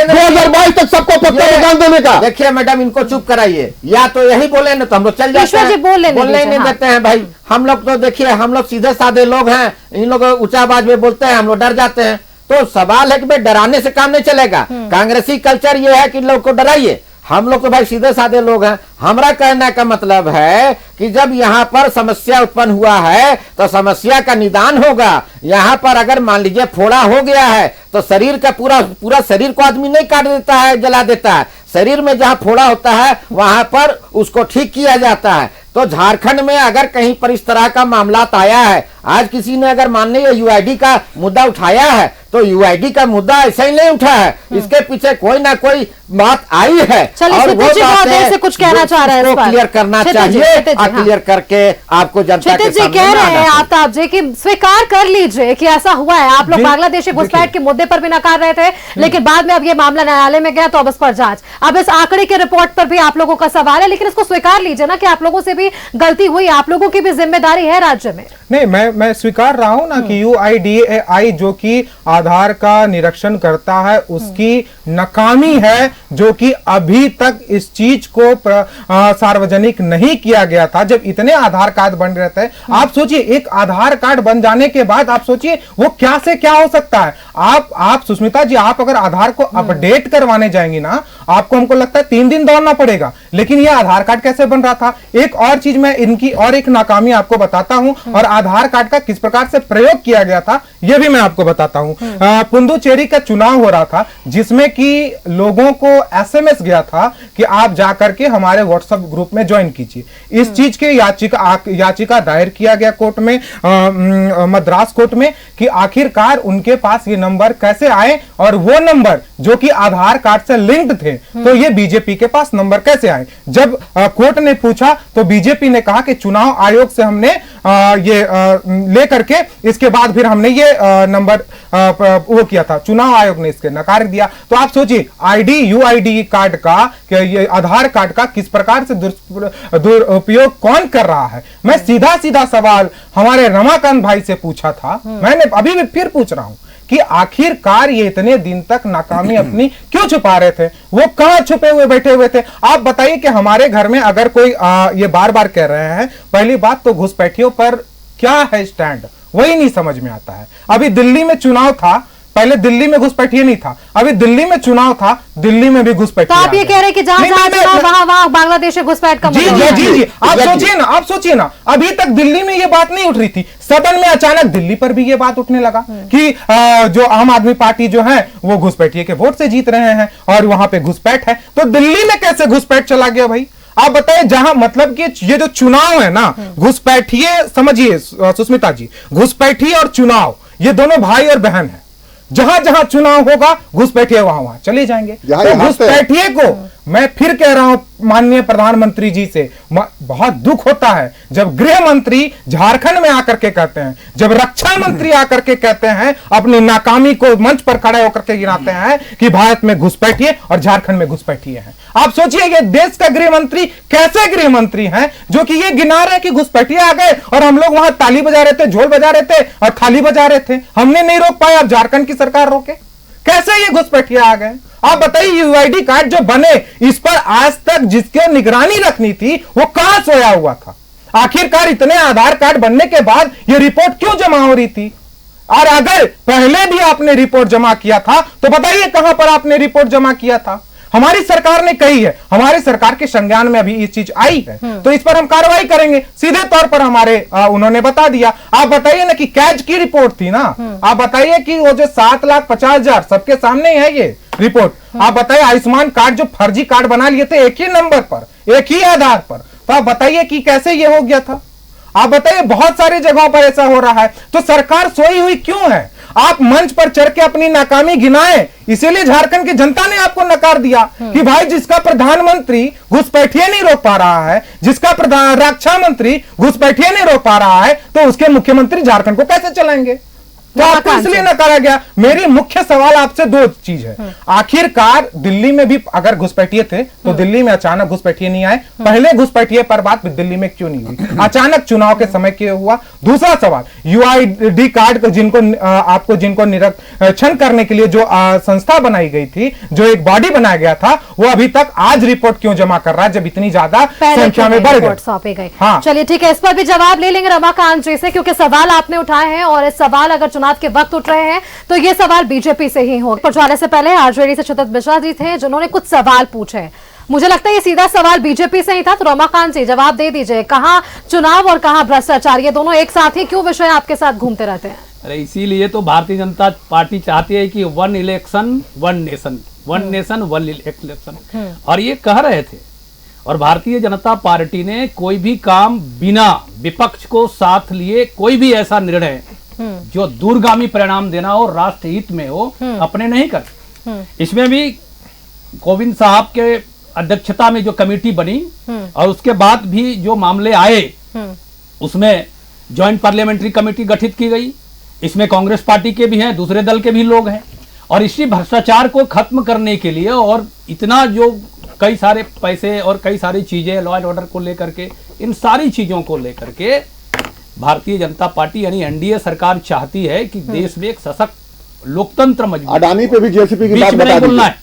2022 तक सबको पक्का मकान देने का। देखिए मैडम, इनको चुप कराइए, या तो यही बोले ना तो हम लोग चल जाते हैं, बोलने नहीं देते हैं भाई। हम लोग तो देखिए, हम लोग सीधे साधे लोग हैं, इन लोग ऊंचा आवाज में बोलते हैं, हम लोग डर जाते हैं। तो सवाल है कि भाई डराने से काम नहीं चलेगा। कांग्रेसी कल्चर ये है कि लोग को डराइए, हम लोग तो भाई सीधे साधे लोग हैं। हमारा कहने का मतलब है कि जब यहाँ पर समस्या उत्पन्न हुआ है तो समस्या का निदान होगा। यहाँ पर अगर मान लीजिए फोड़ा हो गया है तो शरीर का पूरा शरीर को आदमी नहीं काट देता है, जला देता है। शरीर में जहाँ फोड़ा होता है वहां पर उसको ठीक किया जाता है। तो झारखंड में अगर कहीं पर इस तरह का मामला आया है, आज किसी ने अगर माननीय यूआईडी का मुद्दा उठाया है, तो यूआईडी का मुद्दा ऐसा ही नहीं उठा है, इसके पीछे कोई ना कोई बात आई है। और वो बात से कुछ कहना चाह रहे हैं, क्लियर करना चाहिए, और क्लियर करके आपको जनता के सामने कह रहे हैं आफ्ताब जी कि स्वीकार कर लीजिए कि ऐसा हुआ है। आप लोग बांग्लादेशी घुसपैठ के मुद्दे पर भी नकार रहे थे, लेकिन बाद में अब ये मामला न्यायालय में गया तो अब इस पर जांच, अब इस आंकड़े के रिपोर्ट पर भी आप लोगों का सवाल है, लेकिन इसको स्वीकार लीजिए ना कि आप लोगों से भी गलती हुई, आप लोगों की भी जिम्मेदारी है राज्य में। नहीं, मैं स्वीकार रहा हूं ना कि UIDAI जो कि आधार का निरीक्षण करता है उसकी नाकामी है, जो कि अभी तक इस चीज को सार्वजनिक नहीं किया गया था। जब इतने आधार कार्ड बन रहे थे, आप सोचिए एक आधार कार्ड बन जाने के बाद आप सोचिए वो क्या से क्या हो सकता है। आप सुष्मिता जी, आप अगर आधार को अपडेट करवाने जाएंगी ना, आपको हमको लगता है 3 दिन दौड़ना पड़ेगा, लेकिन ये आधार कार्ड कैसे बन रहा था। एक और चीज मैं इनकी और एक नाकामी आपको बताता हूं, और आधार कार्ड कार्ड का किस प्रकार से प्रयोग किया गया था यह भी मैं आपको बताता हूं। पुडुचेरी का चुनाव हो रहा था जिसमें कि लोगों को एसएमएस गया था कि आप जाकर के हमारे व्हाट्सएप ग्रुप में ज्वाइन कीजिए। इस चीज के याचिका दायर किया गया कोर्ट में, मद्रास कोर्ट में, कि आखिरकार उनके पास ये नंबर कैसे आए और वो नंबर जो कि आधार कार्ड से लिंक्ड थे तो ये बीजेपी के पास नंबर कैसे आए। जब कोर्ट ने पूछा तो बीजेपी ने कहा कि चुनाव आयोग से हमने ये लेकर के इसके बाद फिर हमने ये नंबर वो किया था, चुनाव आयोग ने इसके नकार दिया। तो आप सोचिए यूआईडी कार्ड का, ये आधार कार्ड का किस प्रकार से दुरुपयोग कौन कर रहा है। मैं सीधा सीधा सवाल हमारे रमाकांत भाई से पूछा था, मैंने अभी भी फिर पूछ रहा हूं कि आखिरकार ये इतने दिन तक नाकामी अपनी क्यों छुपा रहे थे, वो कहां छुपे हुए बैठे हुए थे। आप बताइए कि हमारे घर में अगर कोई ये बार बार कह रहे हैं, पहली बात तो घुसपैठियों पर क्या है स्टैंड वही नहीं समझ में आता है। अभी दिल्ली में चुनाव था, पहले दिल्ली में घुसपैठिए नहीं था, अभी दिल्ली में चुनाव था, दिल्ली में भी घुसपैठिए। तो आप ये कह रहे हैं कि जहां वहां बांग्लादेश घुसपैठ का जी आप सोचिए ना अभी तक दिल्ली में ये बात नहीं उठ रही थी, सदन में अचानक दिल्ली पर भी ये बात उठने लगा कि जो आम आदमी पार्टी जो है वो घुसपैठिए के वोट से जीत रहे हैं और वहां पे घुसपैठ है। तो दिल्ली में कैसे घुसपैठ चला गया भाई, आप बताइए। जहां मतलब कि ये जो चुनाव है ना, घुसपैठिए समझिए सुष्मिता जी, घुसपैठिए और चुनाव ये दोनों भाई और बहन है। जहां जहां चुनाव होगा घुसपैठिए वहां वहां चले जाएंगे। तो घुसपैठिए को मैं फिर कह रहा हूं माननीय प्रधानमंत्री जी से, बहुत दुख होता है जब गृह मंत्री झारखंड में आकर के कहते हैं, जब रक्षा मंत्री आकर के कहते हैं, अपनी नाकामी को मंच पर खड़े होकर के गिनाते हैं कि भारत में घुसपैठिए और झारखंड में घुसपैठिए हैं। आप सोचिए ये देश का गृह मंत्री कैसे गृह मंत्री हैं जो कि ये गिना रहे हैं कि घुसपैठिए आ गए और हम लोग वहां ताली बजा रहे थे, झोल बजा रहे थे और थाली बजा रहे थे, हमने नहीं रोक पाया, अब झारखंड की सरकार रोके। कैसे ये घुसपैठिए आ गए आप बताइए। यूआईडी कार्ड जो बने इस पर आज तक जिसके निगरानी रखनी थी वो कहां सोया हुआ था। आखिरकार इतने आधार कार्ड बनने के बाद ये रिपोर्ट क्यों जमा हो रही थी, और अगर पहले भी आपने रिपोर्ट जमा किया था तो बताइए कहां पर आपने रिपोर्ट जमा किया था। हमारी सरकार ने कही है, हमारी सरकार के संज्ञान में अभी ये चीज आई है तो इस पर हम कार्रवाई करेंगे, सीधे तौर पर हमारे उन्होंने बता दिया। आप बताइए ना कि कैज की रिपोर्ट थी ना, आप बताइए कि वो जो 7,50,000 सबके सामने है ये रिपोर्ट। आप बताइए आयुष्मान कार्ड जो फर्जी कार्ड बना लिए थे एक ही नंबर पर, एक ही आधार पर, तो आप बताइए कि कैसे ये हो गया था। आप बताइए बहुत सारी जगहों पर ऐसा हो रहा है, तो सरकार सोई हुई क्यों है। आप मंच पर चढ़ के अपनी नाकामी गिनाएं, इसीलिए झारखंड की जनता ने आपको नकार दिया कि भाई जिसका प्रधानमंत्री घुसपैठिए नहीं रोक पा रहा है, जिसका रक्षा मंत्री घुसपैठिए नहीं रोक पा रहा है, तो उसके मुख्यमंत्री झारखंड को कैसे चलाएंगे। तो आपको इसलिए नकारा गया। मेरी मुख्य सवाल आपसे दो चीज है, आखिरकार दिल्ली में भी अगर घुसपैठिए थे तो दिल्ली में अचानक घुसपैठिए नहीं आए, पहले घुसपैठिए पर बात दिल्ली में क्यों नहीं हुई, अचानक चुनाव के समय क्यों हुआ। दूसरा सवाल, यूआईडी कार्ड को जिनको निरीक्षण करने के लिए जो संस्था बनाई गई थी, जो एक बॉडी बनाया गया था, वो अभी तक आज रिपोर्ट क्यों जमा कर रहा है जब इतनी ज्यादा संख्या में बढ़ गए। हाँ चलिए ठीक है, इस पर भी जवाब ले लेंगे रमाकांत जी से, क्योंकि सवाल आपने उठाए हैं और इस सवाल अगर चुनाव के वक्त उठ रहे हैं तो ये सवाल बीजेपी से ही हो। पर जाने से पहले आरजेडी से क्षितिज मिश्रा जी थे जिन्होंने कुछ सवाल पूछे, मुझे लगता है ये सीधा सवाल बीजेपी से ही था। तो रमाकांत जी जवाब दे दीजिए, कहां चुनाव और कहां भ्रष्टाचार, ये दोनों एक साथ ही क्यों विषय आपके साथ घूमते रहते हैं। अरे इसीलिए तो भारतीय जनता पार्टी चाहती है कि one election one nation, one nation one election, और ये कह रहे थे। और भारतीय जनता पार्टी ने कोई भी काम बिना विपक्ष को साथ लिए, कोई भी ऐसा निर्णय जो दूरगामी परिणाम देना हो, राष्ट्र हित में हो, अपने नहीं करते। इसमें भी कोविंद साहब के अध्यक्षता में जो कमेटी बनी और उसके बाद भी जो मामले आए उसमें ज्वाइंट पार्लियामेंट्री कमेटी गठित की गई। इसमें कांग्रेस पार्टी के भी हैं, दूसरे दल के भी लोग हैं, और इसी भ्रष्टाचार को खत्म करने के लिए और इतना जो कई सारे पैसे और कई सारी चीजें लॉ एंड ऑर्डर को लेकर के, इन सारी चीजों को लेकर के भारतीय जनता पार्टी यानी एनडीए सरकार चाहती है कि देश में एक सशक्त लोकतंत्र मजबूत। अडानी पे भी जेसीपी की बात बता बोलना है,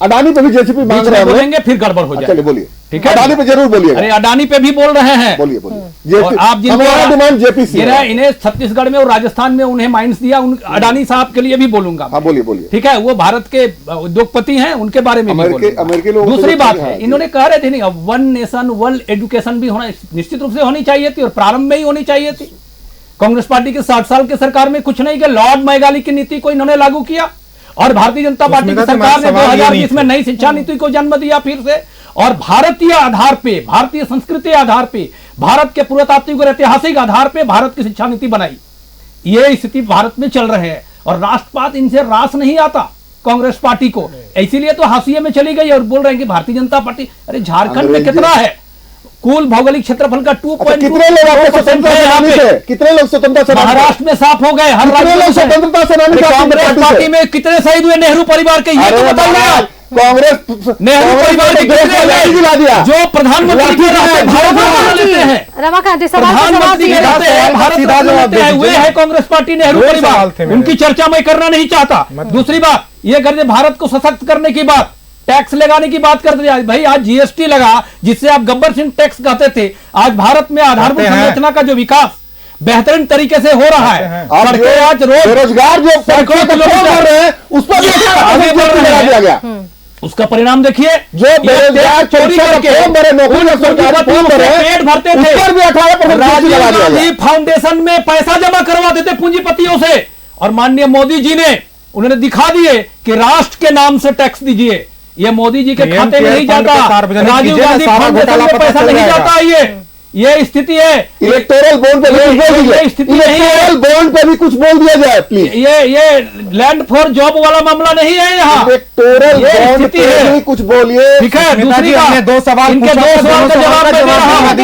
अडानी पे भी जेसीपी मांग रहे हैं, बोलेंगे फिर गड़बड़ हो जाए। चलिए बोलिए, ठीक है, अडानी पे जरूर बोलिए। अरे अडानी पे भी बोल रहे हैं, बोलिए बोलिए। और आप हमारा डिमांड जेपीसी है। इन्हें छत्तीसगढ़ में और राजस्थान में उन्हें माइंस दिया, अडानी साहब के लिए भी बोलूंगा। हाँ बोलिए बोलिए। ठीक है, वो भारत के उद्योगपति हैं, उनके बारे में अमेरिकी लोग। दूसरी बात है, इन्होंने कह रहे थे नहीं वन नेशन वर्ल्ड एजुकेशन भी होना निश्चित रूप से होनी चाहिए थी और प्रारंभ में ही होनी चाहिए थी। कांग्रेस पार्टी के 60 साल के सरकार में कुछ नहीं किया। लॉर्ड मैगाली की नीति को इन्होंने लागू किया और भारतीय जनता पार्टी की सरकार ने 2020 में नई शिक्षा नीति को जन्म दिया फिर से। और भारतीय आधार पे, भारतीय संस्कृति आधार पे, भारत के पुरातात्विक और ऐतिहासिक आधार पे भारत की शिक्षा नीति बनाई। ये स्थिति भारत में चल रहे हैं और राष्ट्रपात इनसे रास नहीं आता कांग्रेस पार्टी को, इसीलिए तो हाशिए में चली गई और बोल रहे हैं कि भारतीय जनता पार्टी। अरे झारखंड में कितना है कुल भौगोलिक क्षेत्रफल का 2.2%? कितने लोग स्वतंत्रता सेनानी? महाराष्ट्र में साफ हो गए, हर राज्य में स्वतंत्रता सेनानी। कांग्रेस पार्टी में कितने शहीद हुए नेहरू परिवार के, ये तो बताइए आप। कांग्रेस नेहरू परिवार के कितने दिया जो प्रधानमंत्री के रहते भारत लेते हैं, रमाकांत जी सवाल प्रधानमंत्री के रहते हैं भारत लेते हैं, वे है कांग्रेस पार्टी नेहरू परिवार। उनकी चर्चा मैं करना नहीं चाहता। दूसरी बात, ये कर भारत को सशक्त करने की बात, टैक्स लगाने की बात करते हैं भाई। आज जीएसटी लगा जिससे आप गब्बर सिंह टैक्स कहते थे। आज भारत में आधारभूत संरचना का जो विकास बेहतरीन तरीके से हो रहा है। सड़कें आज रोज बेरोजगार जो सैकड़ों किलोमीटर कर रहे हैं उस पर आगे बढ़ रहे हैं। उसका परिणाम देखिए, जो बेरोजगार चोरी करके पेट भरते थे, राजीव गांधी फाउंडेशन में पैसा जमा करवाते थे पूंजीपतियों से, और माननीय मोदी जी ने उन्होंने दिखा दिए कि राष्ट्र के नाम से टैक्स दीजिए। ये मोदी जी के खाते में नहीं जाता, राजीव गांधी फाउंडेशन में पैसा नहीं जाता। ये स्थिति है। इलेक्टोरल बॉन्ड पे ये स्थिति नहीं है। इलेक्टोरल बॉन्ड पे भी कुछ बोल दिया जाए प्लीज। ये लैंड फॉर जॉब वाला मामला नहीं है यहाँ। इलेक्टोरल बॉन्ड पे भी कुछ बोलिए। ठीक है, दूसरी बात, दो सवाल इनके 2 सवाल का जवाब मैं दे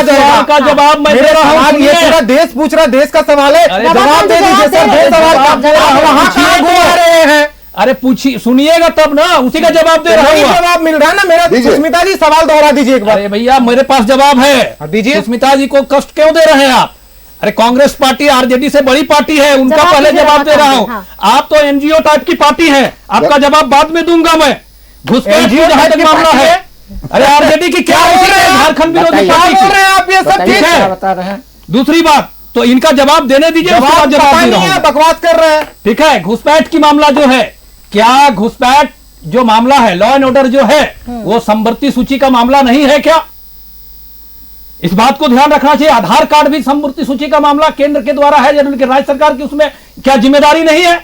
रहा हूँ। का जवाब मैं दे रहा हूँ। ये पूरा देश पूछ रहा, देश का सवाल है, जवाब दे दीजिए सर। 2 सवाल वहाँ कहाँ घुमा रहे हैं? अरे पूछिए, सुनिएगा तब ना, उसी का जवाब दे रहा हूँ। जवाब मिल रहा है ना मेरा। सुष्मिता जी सवाल दोहरा दीजिए एक बार। अरे भैया मेरे पास जवाब है, दीजिए। सुष्मिता जी को कष्ट क्यों दे रहे हैं आप? अरे कांग्रेस पार्टी आरजेडी से बड़ी पार्टी है, उनका पहले जवाब दे रहा हूँ। आप तो एनजीओ टाइप की पार्टी है, आपका जवाब बाद में दूंगा मैं। घुसपैठ जहां तक मामला है, अरे आरजेडी की क्या होती है? झारखंड विरोधी पार्टी बोल रहे हैं आप, ये सब ठीक है, बता रहे हैं। दूसरी बात, तो इनका जवाब देने दीजिए, जवाब दे रहा हूं। बकवास कर रहे हैं। ठीक है, घुसपैठ की मामला जो है, क्या घुसपैठ जो मामला है, लॉ एंड ऑर्डर जो है, वो समवर्ती सूची का मामला नहीं है क्या? इस बात को ध्यान रखना चाहिए। आधार कार्ड भी समवर्ती सूची का मामला केंद्र के द्वारा है, जबकि राज्य सरकार की उसमें क्या जिम्मेदारी नहीं है?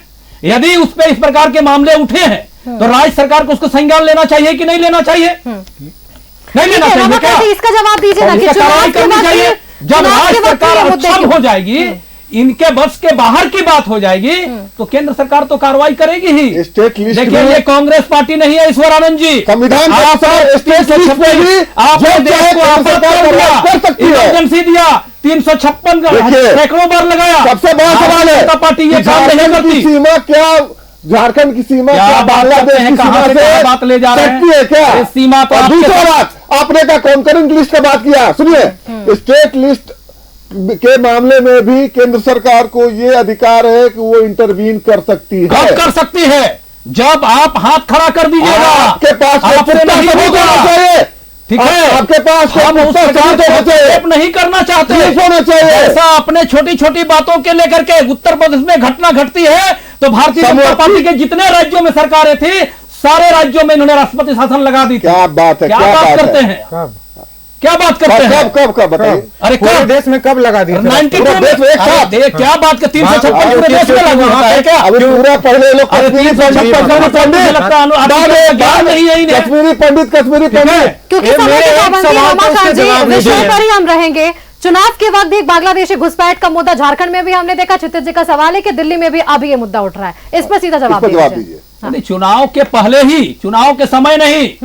यदि उस पर इस प्रकार के मामले उठे हैं तो राज्य सरकार को उसको संज्ञान लेना चाहिए कि नहीं लेना चाहिए? नहीं लेना चाहिए क्या? इसका जवाब दीजिए ना कि कार्रवाई करनी चाहिए। जब राज्य सरकार अक्षम हो जाएगी, इनके बस के बाहर की बात हो जाएगी, तो केंद्र सरकार तो कार्रवाई करेगी ही। स्टेट लिस्ट देखिए, ये कांग्रेस पार्टी नहीं है ईश्वर आनंद जी। संविधान इमरजेंसी दिया, 356 सैकड़ों बार लगाया। सबसे बड़ा सवाल है, पार्टी ये काम नहीं करती। सीमा क्या, झारखंड की सीमा क्या बांग्लादेश की सीमा से बात ले जा रहे हैं क्या? सीमा पर दूसरा बात, आपने का कॉन्करेंट लिस्ट का बात किया। सुनिए, स्टेट लिस्ट के मामले में भी केंद्र सरकार को ये अधिकार है कि वो इंटरवीन कर सकती है। कब कर सकती है? जब आप हाथ खड़ा कर दीजिएगा। आपके पास नहीं होगा, ठीक है? आपके पास हम उस प्रकार नहीं करना चाहते होना चाहिए। ऐसा अपने छोटी छोटी बातों के लेकर के उत्तर प्रदेश में घटना घटती है तो भारतीय जनता पार्टी के जितने राज्यों में सरकारें थी, सारे राज्यों में इन्होंने राष्ट्रपति शासन लगा दी थी। क्या बात है, क्या बात करते हैं? क्या बात करते हैं? कब बताइए? अरे पूरे देश में कब लगा दी? 92 में क्या बात कर, 356 पूरे देश में लागू होता है क्या? अभी पूरा पहले लोग कश्मीरी पंडित क्योंकि विषय पर ही हम रहेंगे। चुनाव के वक्त भी बांग्लादेशी घुसपैठ का मुद्दा झारखंड में भी हमने देखा। क्षितिज जी का सवाल है कि दिल्ली में भी अभी ये मुद्दा उठ रहा है, इस पर सीधा जवाब दीजिए। चुनाव के पहले ही, चुनाव के समय नहीं,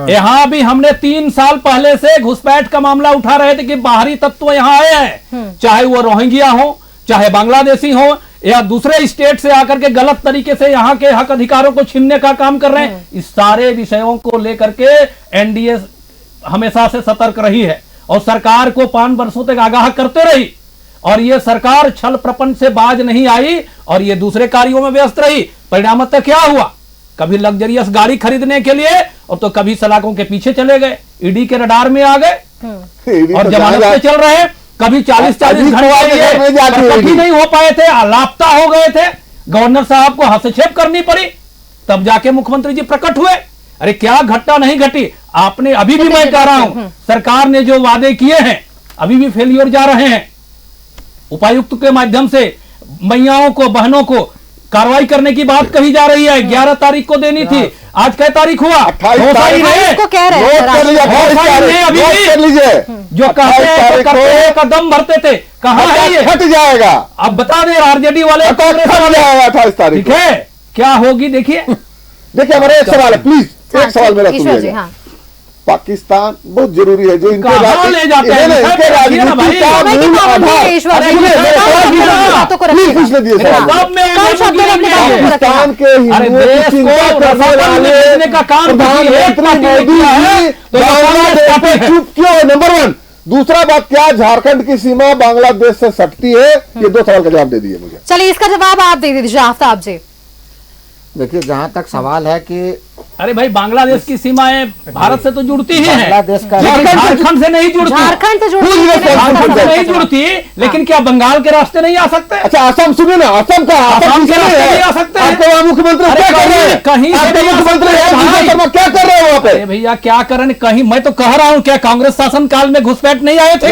यहाँ भी हमने 3 साल पहले से घुसपैठ का मामला उठा रहे थे कि बाहरी तत्व यहाँ आए हैं, चाहे वो रोहिंग्या हो, चाहे बांग्लादेशी हो, या दूसरे स्टेट से आकर के गलत तरीके से यहाँ के हक अधिकारों को छीनने का काम कर रहे हैं। इस सारे विषयों को लेकर के एनडीए हमेशा से सतर्क रही है और सरकार को 5 वर्षों तक आगाह करते रही, और ये सरकार छल प्रपंच से बाज नहीं आई और ये दूसरे कार्यों में व्यस्त रही। परिणामतः क्या हुआ? कभी लग्जरियस गाड़ी खरीदने के लिए और तो कभी सलाखों के पीछे चले गए, ईडी के रडार में आ गए और जमानत पे चल रहे हैं। कभी 40-40 घंटे नहीं हो पाए थे, लापता हो गए थे, गवर्नर साहब को हस्तक्षेप करनी पड़ी, तब जाके मुख्यमंत्री जी प्रकट हुए। अरे क्या घटना नहीं घटी? आपने, अभी भी मैं कह रहा हूं, सरकार ने जो वादे किए हैं अभी भी फेलियर जा रहे हैं। उपायुक्त के माध्यम से मैयाओं को, बहनों को कार्रवाई करने की बात कही जा रही है। 11 तारीख को देनी थी, आज क्या तारीख हुआ? 28 तारीख को कह रहे हैं अभी जो कहते हैं का दम भरते थे, कहाँ है ये? हट जाएगा। अब बता दें आरजेडी वाले, 28 तारीख ठीक है, क्या होगी देखिए। देखिए हमारा एक सवाल है, प्लीज एक सवाल मेरा ईश्वर जी, सुनिएगा। हाँ। पाकिस्तान बहुत जरूरी है, जो इनके कहाँ ले जाते हैं? इनके राजनीति का मूल आधार। ईश्वर जी, बातों को प्लीज रखिएगा। पूछने दिए सवाल। कम शब्दों में अपनी बातों को रखिएगा। पाकिस्तान के हिंदुओं की चिंता करने वाले का काम प्रधानमंत्री मोदी जी बांग्लादेश पे चुप क्यों है? नंबर 1। दूसरा बात, क्या झारखंड की सीमा बांग्लादेश से सटती है? ये 2 सवाल का जवाब दे दीजिए मुझे। चलिए इसका जवाब आप दे दीजिए आफ्ताब जी। देखिए, जहाँ तक सवाल है कि अरे भाई, बांग्लादेश की सीमाएं भारत से तो जुड़ती ही हैं, बांग्लादेश का झारखंड से नहीं जुड़ती। झारखंड से झारखंड से नहीं जुड़ती, लेकिन क्या बंगाल के रास्ते नहीं आ सकते? अच्छा, असम सुनिए ना, असम का असम के रास्ते नहीं आ सकते हैं। आपके वहाँ मुख्यमंत्री क्या कर रहे हैं? कहीं आपके मुख्यमंत्री क्या कर रहे हैं वहाँ पे? अरे भैया, क्या करें? कहीं मैं तो कह रहा हूँ, क्या कांग्रेस शासन काल में घुसपैठ नहीं आए थे?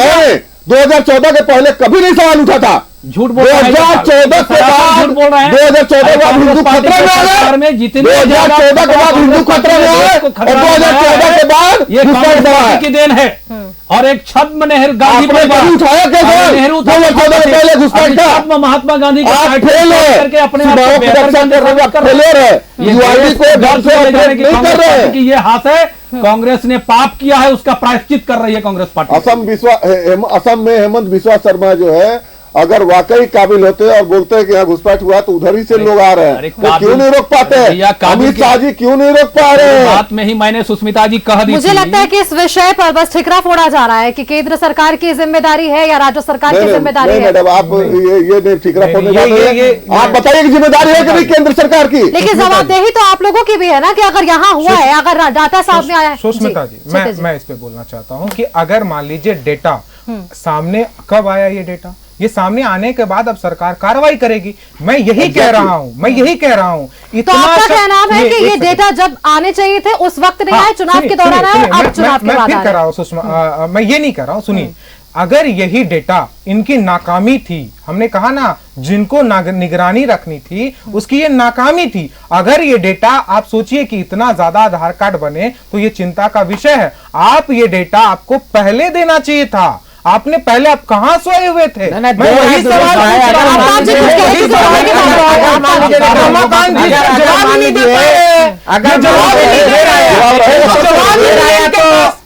2014 के पहले कभी नहीं सवाल उठा था। झूठ बोल रहे हैं। 2014 के बाद झूठ बोल रहे हैं। 2014 के बाद हिंदू खतरे में आ गए। 2014 के बाद हिंदू खतरे में आए, 2014 के बाद ये कांग्रेस पार्टी की देन है। और एक छद्म नेहरू गांधी उठाया कैसे? नेहरू 2014 के पहले घुसपैठ था। छद्म महात्मा गांधी आप फेल है करके अपने आप सीमाओं को की बेहतर रक्षा कर रहे हैं, आप कर रहे फेलियर है। हैं। युवादी को घर से ऑपरेट नहीं कर रहे हैं। कि ये हाथ है, कांग्रेस ने पाप किया है, उसका प्रायश्चित कर रही है कांग्रेस पार्टी। असम में हेमंत बिस्वा शर्मा जो है, अगर वाकई काबिल होते और बोलते हैं कि यहाँ घुसपैठ हुआ, तो उधर ही से लोग आ रहे हैं, तो क्यों नहीं रोक पाते? अमित शाह जी क्यों नहीं रोक पा रहे हैं? बात में ही मैंने सुष्मिता जी कह दी। मुझे लगता है कि इस विषय पर बस ठिकरा फोड़ा जा रहा है कि केंद्र सरकार की जिम्मेदारी है या राज्य सरकार की जिम्मेदारी है। मैडम, आप ये नहीं ठिकरा फोड़ने जा रहे हैं। आप बताइए कि जिम्मेदारी है कि नहीं केंद्र सरकार की? लेकिन जवाबदेही तो आप लोगों की भी है ना, कि अगर यहाँ हुआ है, अगर डाटा सामने आया है। सुष्मिता जी, मैं इस पे बोलना चाहता हूँ कि अगर मान लीजिए डेटा सामने कब आया, ये सामने आने के बाद अब सरकार कार्रवाई करेगी। मैं यही कह रहा हूँ। तो आपका कहना है कि ये डेटा जब आने चाहिए थे उस वक्त नहीं आए, चुनाव के दौरान आए, अब चुनाव के बाद आ कर रहा हूँ सुषमा, मैं ये नहीं कर रहा हूँ। सुनिए, अगर यही डेटा इनकी नाकामी थी, हमने कहा ना, जिनको निगरानी रखनी थी उसकी ये नाकामी थी। अगर ये डेटा, आप सोचिए कि इतना ज्यादा आधार कार्ड बने तो ये चिंता का विषय है। आप ये डेटा आपको पहले देना चाहिए था। आपने पहले, आप कहाँ सोए हुए थे? मैं वही सवाल पूछ रहा हूँ। जवाब नहीं दे पाए। अगर जवाब नहीं दे रहा है तो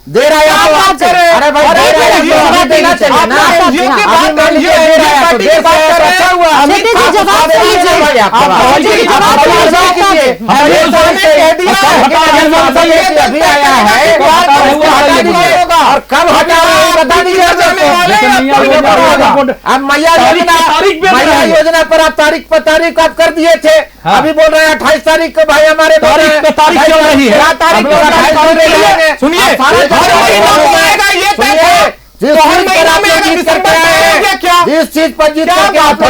दे रहा है, आप करें। अरे भाई, देना चाहिए ना। एनजीओ की बात कर लीजिए, पार्टी की बात कर रहे हैं। जवाब अभी आया है और कब हटाया बता दीजिए। अब मैया योजना पर आप तारीख आप कर दिए थे। अभी बोल रहे हैं 28 तारीख को। भाई हमारे तारीख चल रही है। सुनिए, जिस चीज पर जीत करके आप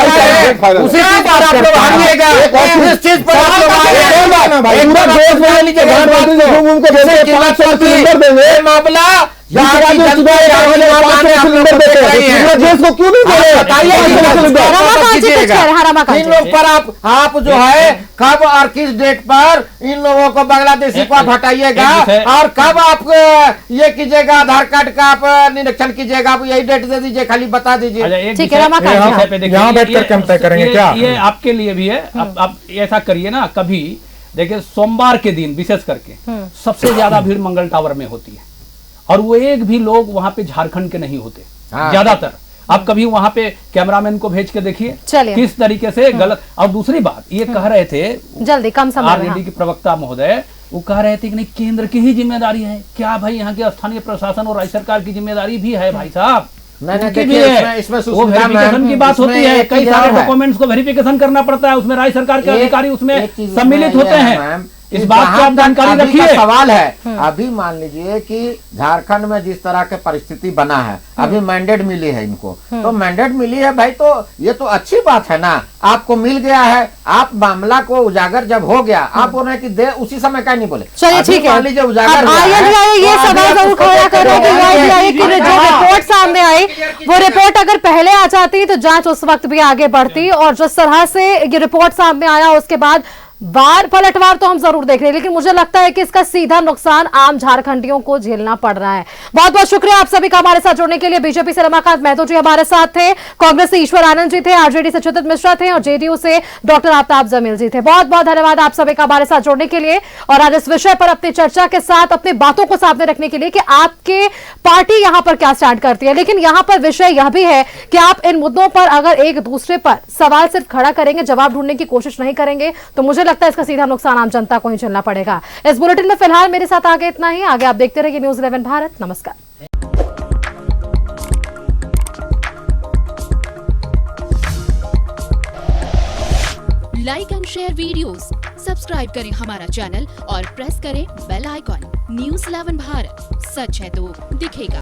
उसी चीज पर आप लोग हारिएगा। जिस चीज पर आप लोग मामला इन लोग पर आप जो है कब और किस डेट पर इन लोगों को बांग्लादेशी को आप हटाइएगा और कब आप ये कीजिएगा, आधार कार्ड का आप निरीक्षण कीजिएगा। आप यही डेट दे दीजिए, खाली बता दीजिए। ठीक है, यहाँ बैठ कर हम तय करेंगे क्या? ये आपके लिए भी है। आप ऐसा करिए ना, कभी देखिए सोमवार के दिन विशेष करके सबसे ज्यादा भीड़ मंगल टावर में होती है, और वो एक भी लोग वहां पे झारखंड के नहीं होते ज्यादातर। आप कभी वहां पे कैमरामैन को भेज के देखिए किस तरीके से गलत। और दूसरी बात, ये कह रहे थे जल्दी कम समय आरजेडी के प्रवक्ता महोदय, वो कह रहे थे कि नहीं केंद्र की ही जिम्मेदारी है। क्या भाई, यहाँ के स्थानीय प्रशासन और राज्य सरकार की जिम्मेदारी भी है भाई साहब? इसमें वो वेरिफिकेशन की बात होती है, कई सारे डॉक्यूमेंट्स को वेरिफिकेशन करना पड़ता है, उसमें राज्य सरकार के अधिकारी उसमें सम्मिलित होते हैं। इस बात की आप जानकारी रखिए। सवाल है, अभी मान लीजिए कि झारखंड में जिस तरह के परिस्थिति बना है, अभी मैंडेट मिली है इनको, तो मैंडेट मिली है भाई, तो ये तो अच्छी बात है ना, आपको मिल गया है, आप मामला को उजागर जब हो गया, आप बोल रहे हैं कि दे उसी समय क्या नहीं बोले। चलिए ठीक है, मान लीजिए उजागर ये सवाल जरूर खड़ा कर रहे हैं कि जो रिपोर्ट सामने आई वो रिपोर्ट अगर पहले आ जाती तो जांच उस वक्त भी आगे बढ़ती, और जिस तरह से ये रिपोर्ट सामने आया उसके बाद वार पलटवार तो हम जरूर देख रहे हैं, लेकिन मुझे लगता है कि इसका सीधा नुकसान आम झारखंडियों को झेलना पड़ रहा है। बहुत बहुत शुक्रिया आप सभी का हमारे साथ जुड़ने के लिए। बीजेपी से रमाकांत महतो जी हमारे साथ थे, कांग्रेस से ईश्वर आनंद जी थे, आरजेडी से चित्त मिश्रा थे और जेडीयू से डॉक्टर आफ्ताब जमील जी थे। बहुत बहुत धन्यवाद आप सभी का हमारे साथ जुड़ने के लिए और आज इस विषय पर अपनी चर्चा के साथ अपनी बातों को सामने रखने के लिए कि आपके पार्टी यहां पर क्या स्टैंड करती है। लेकिन यहां पर विषय यह भी है कि आप इन मुद्दों पर अगर एक दूसरे पर सवाल सिर्फ खड़ा करेंगे, जवाब ढूंढने की कोशिश नहीं करेंगे, तो मुझे लगता है इसका सीधा नुकसान आम जनता को ही झेलना पड़ेगा। इस बुलेटिन में फिलहाल मेरे साथ आगे इतना ही। आगे आप देखते रहिए न्यूज़ 11 भारत। नमस्कार। Like and share videos, subscribe करें हमारा चैनल और प्रेस करें बेल आइकॉन। न्यूज़ 11 भारत, सच है तो दिखेगा।